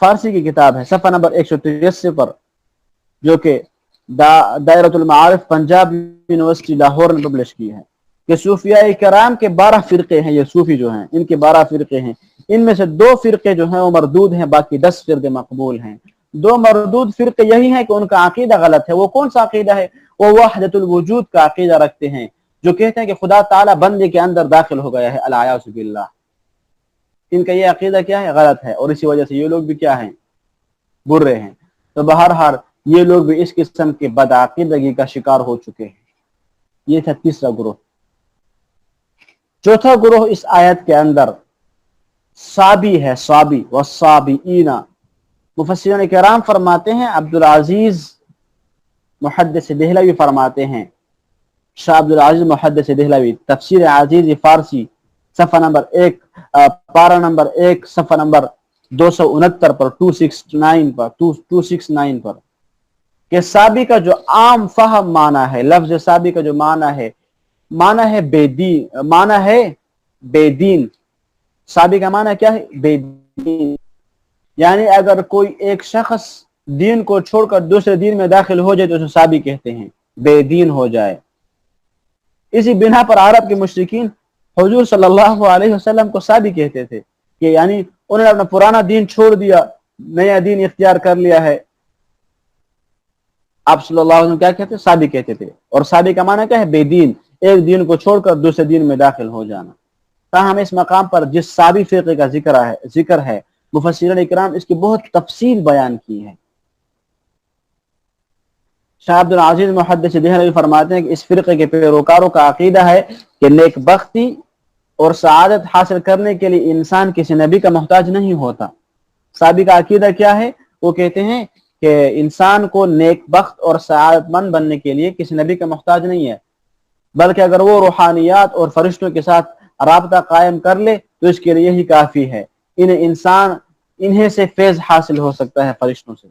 فارسی کی کتاب ہے، صفحہ نمبر 183 پر، جو کہ دائرۃ المعارف پنجاب یونیورسٹی لاہور نے پبلش کی ہے، کہ صوفیاء کرام کے 12 فرقے ہیں۔ یہ صوفی جو ہیں ان کے 12 فرقے ہیں، ان میں سے 2 فرقے جو ہیں وہ مردود ہیں، باقی 10 فرقے مقبول ہیں۔ 2 مردود فرقے یہی ہیں کہ ان کا عقیدہ غلط ہے۔ وہ کون سا عقیدہ ہے؟ وہ وحدت الوجود کا عقیدہ رکھتے ہیں، جو کہتے ہیں کہ خدا تعالیٰ بندے کے اندر داخل ہو گیا ہے، الیاذ باللہ۔ ان کا یہ عقیدہ کیا ہے؟ غلط ہے، اور اسی وجہ سے یہ لوگ بھی کیا ہیں؟ برے ہیں۔ تو بہرحال یہ لوگ بھی اس قسم کے بدعقیدگی کا شکار ہو چکے ہیں۔ یہ تھا تیسرا گروہ۔ چوتھا گروہ اس آیت کے اندر صابی ہے، صابی والصابئین۔ مفسرین کرام فرماتے ہیں، عبدالعزیز محدث دہلوی فرماتے ہیں، شاہ عبدالعزیز محدث دہلوی، تفسیر عزیز فارسی، صفحہ نمبر 1، پارہ نمبر 1، صفحہ نمبر 269 پر، 269 پر، کہ صابی کا جو عام فہم معنی ہے، لفظ صابی کا جو معنی ہے بے دین۔ صابی کا معنی کیا ہے؟ بے دین، یعنی اگر کوئی ایک شخص دین کو چھوڑ کر دوسرے دین میں داخل ہو جائے تو اسے صابی کہتے ہیں، بے دین ہو جائے۔ اسی بنا پر عرب کے مشرکین حضور صلی اللہ علیہ وسلم کو صابی کہتے تھے، کہ یعنی انہوں نے اپنا پرانا دین چھوڑ دیا، نیا دین اختیار کر لیا ہے۔ آپ صلی اللہ علیہ وسلم کیا کہتے؟ صابی کہتے تھے۔ اور صابی کا معنی کیا ہے؟ بے دین، ایک دین کو چھوڑ کر دوسرے دین میں داخل ہو جانا۔ تاہم اس مقام پر جس صابی فرقے کا ذکر ہے، مفسرین اکرام اس کی بہت تفصیل بیان کی ہے۔ شاہ عبدالعزیز محدث دہلوی فرماتے ہیں کہ اس فرقے کے پیروکاروں کا عقیدہ ہے کہ نیک بختی اور سعادت حاصل کرنے کے لیے انسان کسی نبی کا محتاج نہیں ہوتا۔ صابی کا عقیدہ کیا ہے؟ وہ کہتے ہیں کہ انسان کو نیک بخت اور سعادت مند بننے کے لیے کسی نبی کا محتاج نہیں ہے، بلکہ اگر وہ روحانیات اور فرشتوں کے ساتھ رابطہ قائم کر لے تو اس کے لیے یہی کافی ہے۔ انہیں سے فیض حاصل ہو سکتا ہے، فرشتوں سے۔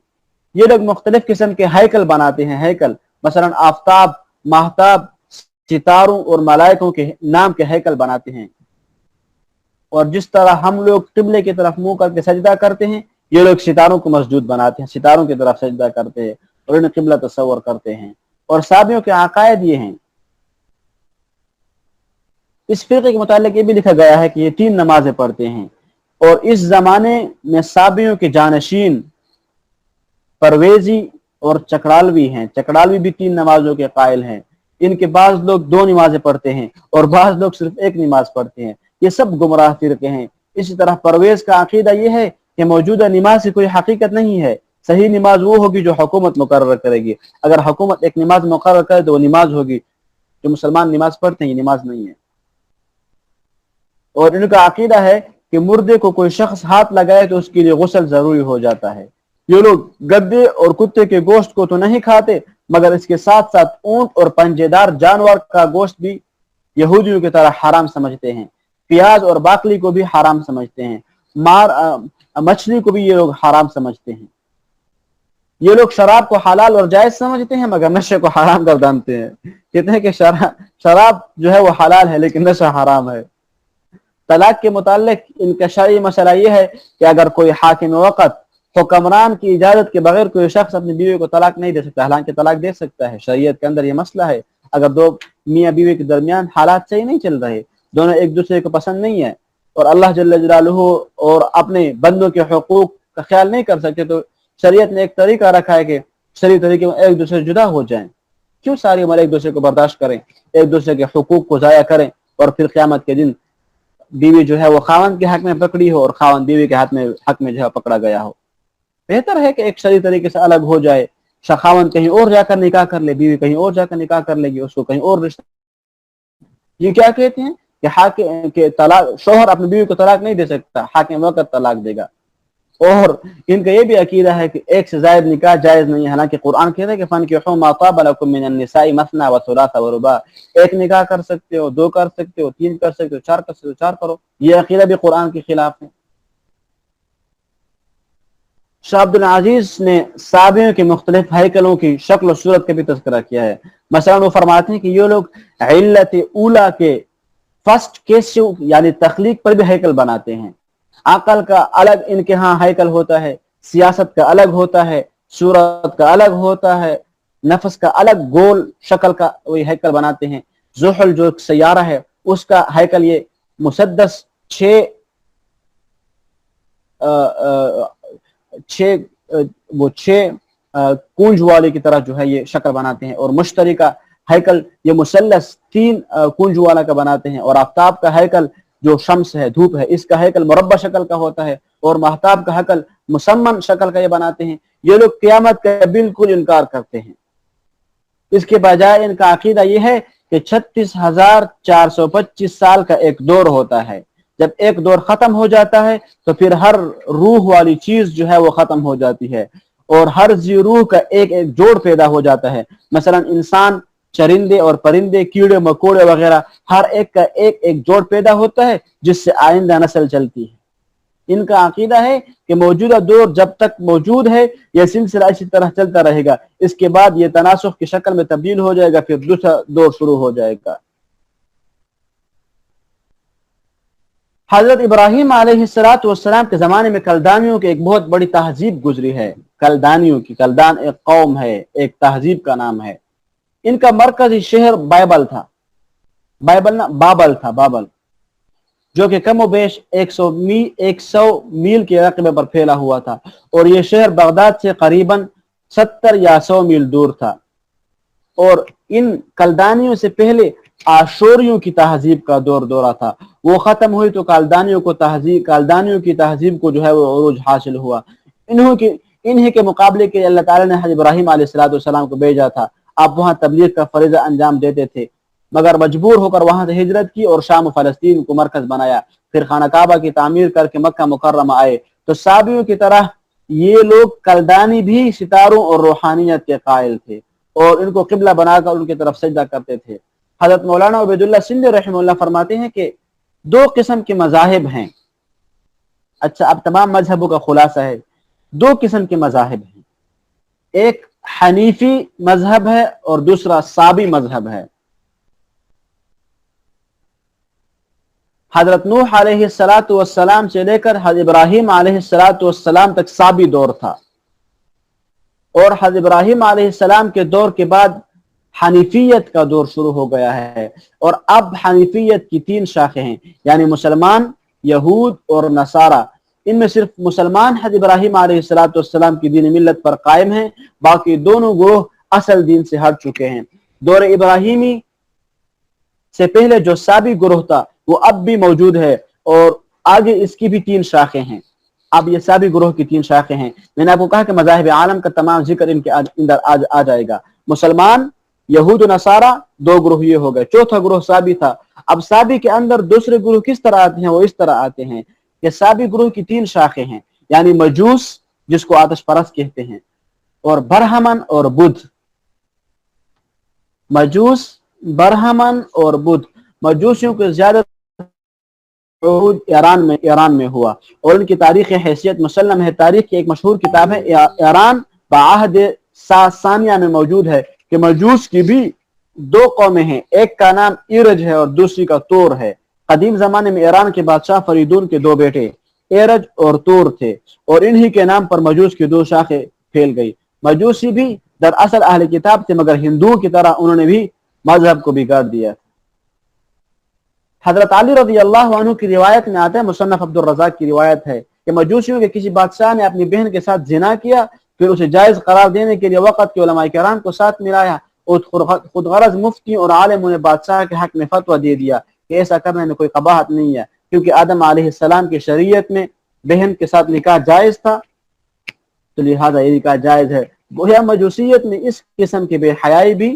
یہ لوگ مختلف قسم کے ہیکل بناتے ہیں، ہیکل، مثلا آفتاب، ماہتاب، ستاروں اور ملائکوں کے نام کے ہیکل بناتے ہیں۔ اور جس طرح ہم لوگ قبلے کی طرف منہ کر کے سجدہ کرتے ہیں، یہ لوگ ستاروں کو مسجود بناتے ہیں، ستاروں کی طرف سجدہ کرتے ہیں اور انہیں قبلہ تصور کرتے ہیں۔ اور صابیوں کے عقائد یہ ہیں۔ اس فرقے کے متعلق یہ بھی لکھا گیا ہے کہ یہ 3 نمازیں پڑھتے ہیں، اور اس زمانے میں صابیوں کے جانشین پرویزی اور چکڑالوی ہیں۔ چکڑالوی بھی 3 نمازوں کے قائل ہیں۔ ان کے بعض لوگ 2 نمازیں پڑھتے ہیں اور بعض لوگ صرف 1 نماز پڑھتے ہیں۔ یہ سب گمراہ فرقے ہیں۔ اسی طرح پرویز کا عقیدہ یہ ہے کہ موجودہ نماز کی کوئی حقیقت نہیں ہے، صحیح نماز وہ ہوگی جو حکومت مقرر کرے گی۔ اگر حکومت ایک نماز مقرر کرے تو وہ نماز ہوگی، جو مسلمان نماز پڑھتے ہیں یہ نماز نہیں ہے۔ اور ان کا عقیدہ ہے کہ مردے کو کوئی شخص ہاتھ لگائے تو اس کے لیے غسل ضروری ہو جاتا ہے۔ یہ لوگ گدے اور کتے کے گوشت کو تو نہیں کھاتے، مگر اس کے ساتھ ساتھ اونٹ اور پنجے دار جانور کا گوشت بھی یہودیوں کی طرح حرام سمجھتے ہیں۔ پیاز اور باقلی کو بھی حرام سمجھتے ہیں۔ مچھلی کو بھی یہ لوگ حرام سمجھتے ہیں۔ یہ لوگ شراب کو حلال اور جائز سمجھتے ہیں، مگر نشے کو حرام گردانتے ہیں۔ کہتے ہیں کہ شراب جو ہے وہ حلال ہے لیکن نشہ حرام ہے۔ طلاق کے متعلق ان کا شرعی مسئلہ یہ ہے کہ اگر کوئی حاکم وقت حکمران کی اجازت کے بغیر کوئی شخص اپنی بیوی کو طلاق نہیں دے سکتا، حالانکہ طلاق دے سکتا ہے، شریعت کے اندر یہ مسئلہ ہے۔ اگر 2 میاں بیوی کے درمیان حالات صحیح نہیں چل رہے، دونوں ایک دوسرے کو پسند نہیں ہے اور اللہ جل جلالہ اور اپنے بندوں کے حقوق کا خیال نہیں کر سکتے، تو شریعت نے ایک طریقہ رکھا ہے کہ شرعی طریقے میں ایک دوسرے جدا ہو جائیں۔ کیوں ساری عمر ایک دوسرے کو برداشت کریں، ایک دوسرے کے حقوق کو ضائع کریں، اور پھر قیامت کے دن بیوی جو ہے وہ خاوند کے حق میں پکڑی ہو اور خاوند بیوی کے حق میں جو ہے پکڑا گیا ہو۔ بہتر ہے کہ ایک شرعی طریقے سے الگ ہو جائے، خاوند کہیں اور جا کر نکاح کر لے، بیوی کہیں اور جا کر نکاح کر لے گی، اس کو کہیں اور رشتہ۔ یہ کیا کہتے ہیں کہ حاکم کے طلاق شوہر اپنی بیوی کو طلاق نہیں دے سکتا، حاکم وقت طلاق دے گا۔ اور ان کا یہ بھی عقیدہ ہے کہ ایک سے زائد نکاح جائز نہیں ہے، حالانکہ قرآن کہتا ہے کہ فَانكِحُوا مَا طَابَ لَكُم مِّنَ النِّسَاءِ مَثْنَىٰ وَثُلَاثَ وَرُبَاعَ، ایک نکاح کر سکتے ہو، دو کر سکتے ہو، تین کر سکتے ہو، چار کر سکتے ہو، چار کرو۔ یہ عقیدہ بھی قرآن کے خلاف ہے۔ شاہ عبد العزیز نے صحابیوں کے مختلف ہیکلوں کی شکل و صورت کا بھی تذکرہ کیا ہے۔ مثلا وہ فرماتے ہیں کہ یہ لوگ علت اولا کے فرسٹ کیسو یعنی تخلیق پر بھی ہیکل بناتے ہیں۔ عقل کا الگ ان کے ہاں ہیکل ہوتا ہے، سیاست کا الگ ہوتا ہے، صورت کا الگ ہوتا ہے، نفس کا الگ گول شکل کا وہی ہیکل بناتے ہیں۔ زحل جو ایک سیارہ ہے اس کا ہیکل یہ مسدس چھ کونج والے کی طرح جو ہے یہ شکل بناتے ہیں، اور مشتری کا ہیکل یہ مثلث 3 کونج والا کا بناتے ہیں، اور آفتاب کا ہیکل جو شمس ہے، دھوپ ہے، اس کا ہیکل مربع شکل کا ہوتا ہے، اور مہتاب کا ہیکل مسمن شکل کا یہ بناتے ہیں۔ یہ لوگ قیامت کا بالکل انکار کرتے ہیں۔ اس کے بجائے ان کا عقیدہ یہ ہے کہ 36,425 سال کا ایک دور ہوتا ہے، جب ایک دور ختم ہو جاتا ہے تو پھر ہر روح والی چیز جو ہے وہ ختم ہو جاتی ہے، اور ہر ذی روح کا ایک ایک جوڑ پیدا ہو جاتا ہے۔ مثلا انسان، چرندے اور پرندے، کیڑے مکوڑے وغیرہ، ہر ایک کا ایک ایک جوڑ پیدا ہوتا ہے جس سے آئندہ نسل چلتی ہے۔ ان کا عقیدہ ہے کہ موجودہ دور جب تک موجود ہے یہ سلسلہ اسی طرح چلتا رہے گا، اس کے بعد یہ تناسخ کی شکل میں تبدیل ہو جائے گا، پھر دوسرا دور شروع ہو جائے گا۔ حضرت ابراہیم علیہ السلام کے زمانے میں کلدانیوں کی ایک بہت بڑی تہذیب گزری ہے۔ کلدانیوں کی، کلدان ایک قوم ہے، ایک تہذیب کا نام ہے۔ ان کا مرکزی شہر بابل تھا، بابل، جو کہ کم و بیش 100 میل کے رقبے پر پھیلا ہوا تھا، اور یہ شہر بغداد سے قریباً 70 یا 100 میل دور تھا۔ اور ان کلدانیوں سے پہلے آشوریوں کی تہذیب کا دورہ تھا، وہ ختم ہوئی تو کلدانیوں کی تہذیب کو جو ہے وہ عروج حاصل ہوا۔ انہی کے مقابلے کے اللہ تعالیٰ نے حضرت ابراہیم علیہ السلام کو بھیجا تھا۔ آپ وہاں تبلیغ کا فریضہ انجام دیتے تھے، مگر مجبور ہو کر وہاں سے ہجرت کی اور شام و فلسطین کو مرکز بنایا، پھر خانہ کعبہ کی تعمیر کر کے مکہ مکرمہ آئے۔ تو صحابیوں کی طرح یہ لوگ کلدانی بھی ستاروں اور روحانیت کے قائل تھے، اور ان کو قبلہ بنا کر ان کی طرف سجدہ کرتے تھے۔ حضرت مولانا عبید اللہ سندھی رحمہ اللہ فرماتے ہیں کہ 2 قسم کے مذاہب ہیں۔ اچھا، اب تمام مذہبوں کا خلاصہ ہے، 2 قسم کے مذاہب ہیں، ایک حنیفی مذہب ہے اور دوسرا صابی مذہب ہے۔ حضرت نوح علیہ السلام سے لے کر حضرت ابراہیم علیہ السلام تک صابی دور تھا، اور حضرت ابراہیم علیہ السلام کے دور کے بعد حنیفیت کا دور شروع ہو گیا ہے۔ اور اب حنیفیت کی 3 شاخیں ہیں، یعنی مسلمان، یہود اور نصارہ۔ ان میں صرف مسلمان حضرت ابراہیم علیہ السلام کی دین ملت پر قائم ہیں، باقی دونوں گروہ اصل دین سے ہٹ چکے ہیں۔ دور ابراہیمی سے پہلے جو صابی گروہ تھا وہ اب بھی موجود ہے، اور آگے اس کی بھی 3 شاخیں ہیں۔ اب یہ صابی گروہ کی 3 شاخیں ہیں۔ میں نے آپ کو کہا کہ مذاہب عالم کا تمام ذکر ان کے اندر آ جائے گا۔ مسلمان، یہود و نصارہ 2 گروہ یہ ہو گئے، چوتھا گروہ صابی تھا۔ اب صابی کے اندر دوسرے گروہ کس طرح آتے ہیں؟ وہ اس طرح آتے ہیں کہ صابی گروہ کی 3 شاخیں ہیں، یعنی مجوس جس کو آتش پرست کہتے ہیں، اور برہمن اور بدھ۔ مجوس، برہمن اور بدھ۔ مجوسیوں کے زیادہ ایران میں ہوا، اور ان کی تاریخ حیثیت مسلم ہے۔ تاریخ کی ایک مشہور کتاب ہے ایران بعہد ساسانیہ میں موجود ہے کہ مجوس کی بھی 2 قومیں ہیں، ایک کا نام ایرج ہے اور دوسری کا تور ہے۔ قدیم زمانے میں ایران کے بادشاہ فریدون کے 2 بیٹے ایرج اور تور تھے، اور انہی کے نام پر مجوس کی 2 شاخیں پھیل گئی۔ مجوسی بھی دراصل اہل کتاب تھے، مگر ہندوؤں کی طرح انہوں نے بھی مذہب کو بگاڑ دیا۔ حضرت علی رضی اللہ عنہ کی روایت میں آتا ہے، مصنف عبد الرزاق کی روایت ہے کہ مجوسیوں کے کسی بادشاہ نے اپنی بہن کے ساتھ زنا کیا، پھر اسے جائز قرار دینے کے لیے وقت کے علماء کرام کو ساتھ ملایا، اور خود غرض مفتی اور عالموں نے بادشاہ کے حق میں فتویٰ دے دیا کہ ایسا کرنے میں کوئی قباحت نہیں ہے، کیونکہ آدم علیہ السلام کی شریعت میں بہن کے ساتھ نکاح جائز تھا، تو لہذا یہ نکاح جائز ہے۔ گویا مجوسیت میں اس قسم کی بے حیائی بھی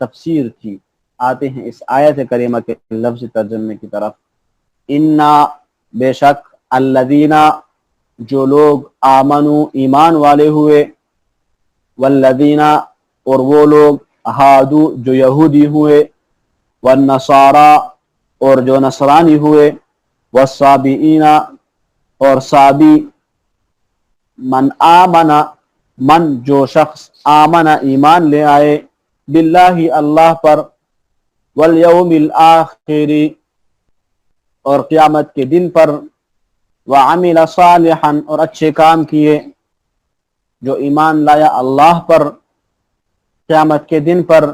تفسیر تھی. آتے ہیں اس آیت کریمہ کے لفظ ترجمے کی طرف. انا بے شک الذین جو لوگ آمنو ایمان والے ہوئے، والذین اور وہ لوگ ہادو جو یہودی ہوئے، والنصارى اور جو نصرانی ہوئے، والصابئین اور صابی، من آمنا من جو شخص آمنا ایمان لے آئے، باللہ اللہ پر، والیوم الآخر اور قیامت کے دن پر، وعمل صالحا اور اچھے کام کیے. جو ایمان لایا اللہ پر، قیامت کے دن پر،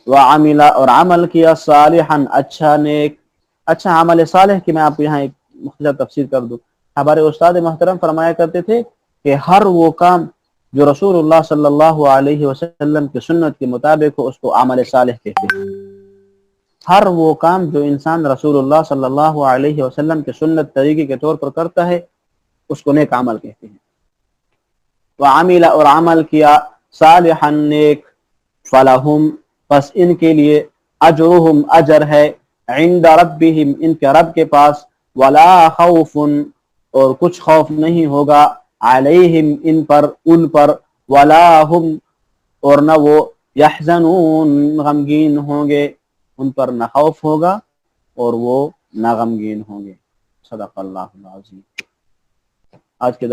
وعمل اور عمل کیا، صالحا اچھا نیک. اچھا عمل صالح کی میں آپ کو یہاں ایک مختصر تفسیر کر دوں. ہمارے استاد محترم فرمایا کرتے تھے کہ ہر وہ کام جو رسول اللہ صلی اللہ علیہ وسلم کی سنت کے مطابق ہو اس کو عمل صالح کہتے ہیں. ہر وہ کام جو انسان رسول اللہ صلی اللہ علیہ وسلم کے سنت طریقے کے طور پر کرتا ہے اس کو نیک عمل کہتے ہیں. وعمل اور عمل کیا، صالحا نیک، فلہم پس ان کے لیے، اجرہم اجر ہے، عند ربہم ان کے رب کے پاس، ولا خوف اور کچھ خوف نہیں ہوگا، علیہم ان پر، ولا ہم اور نہ وہ، یحزنون غمگین ہوں گے. ان پر نہ خوف ہوگا اور وہ نہ غمگین ہوں گے. صدق اللہ العظیم. آج کے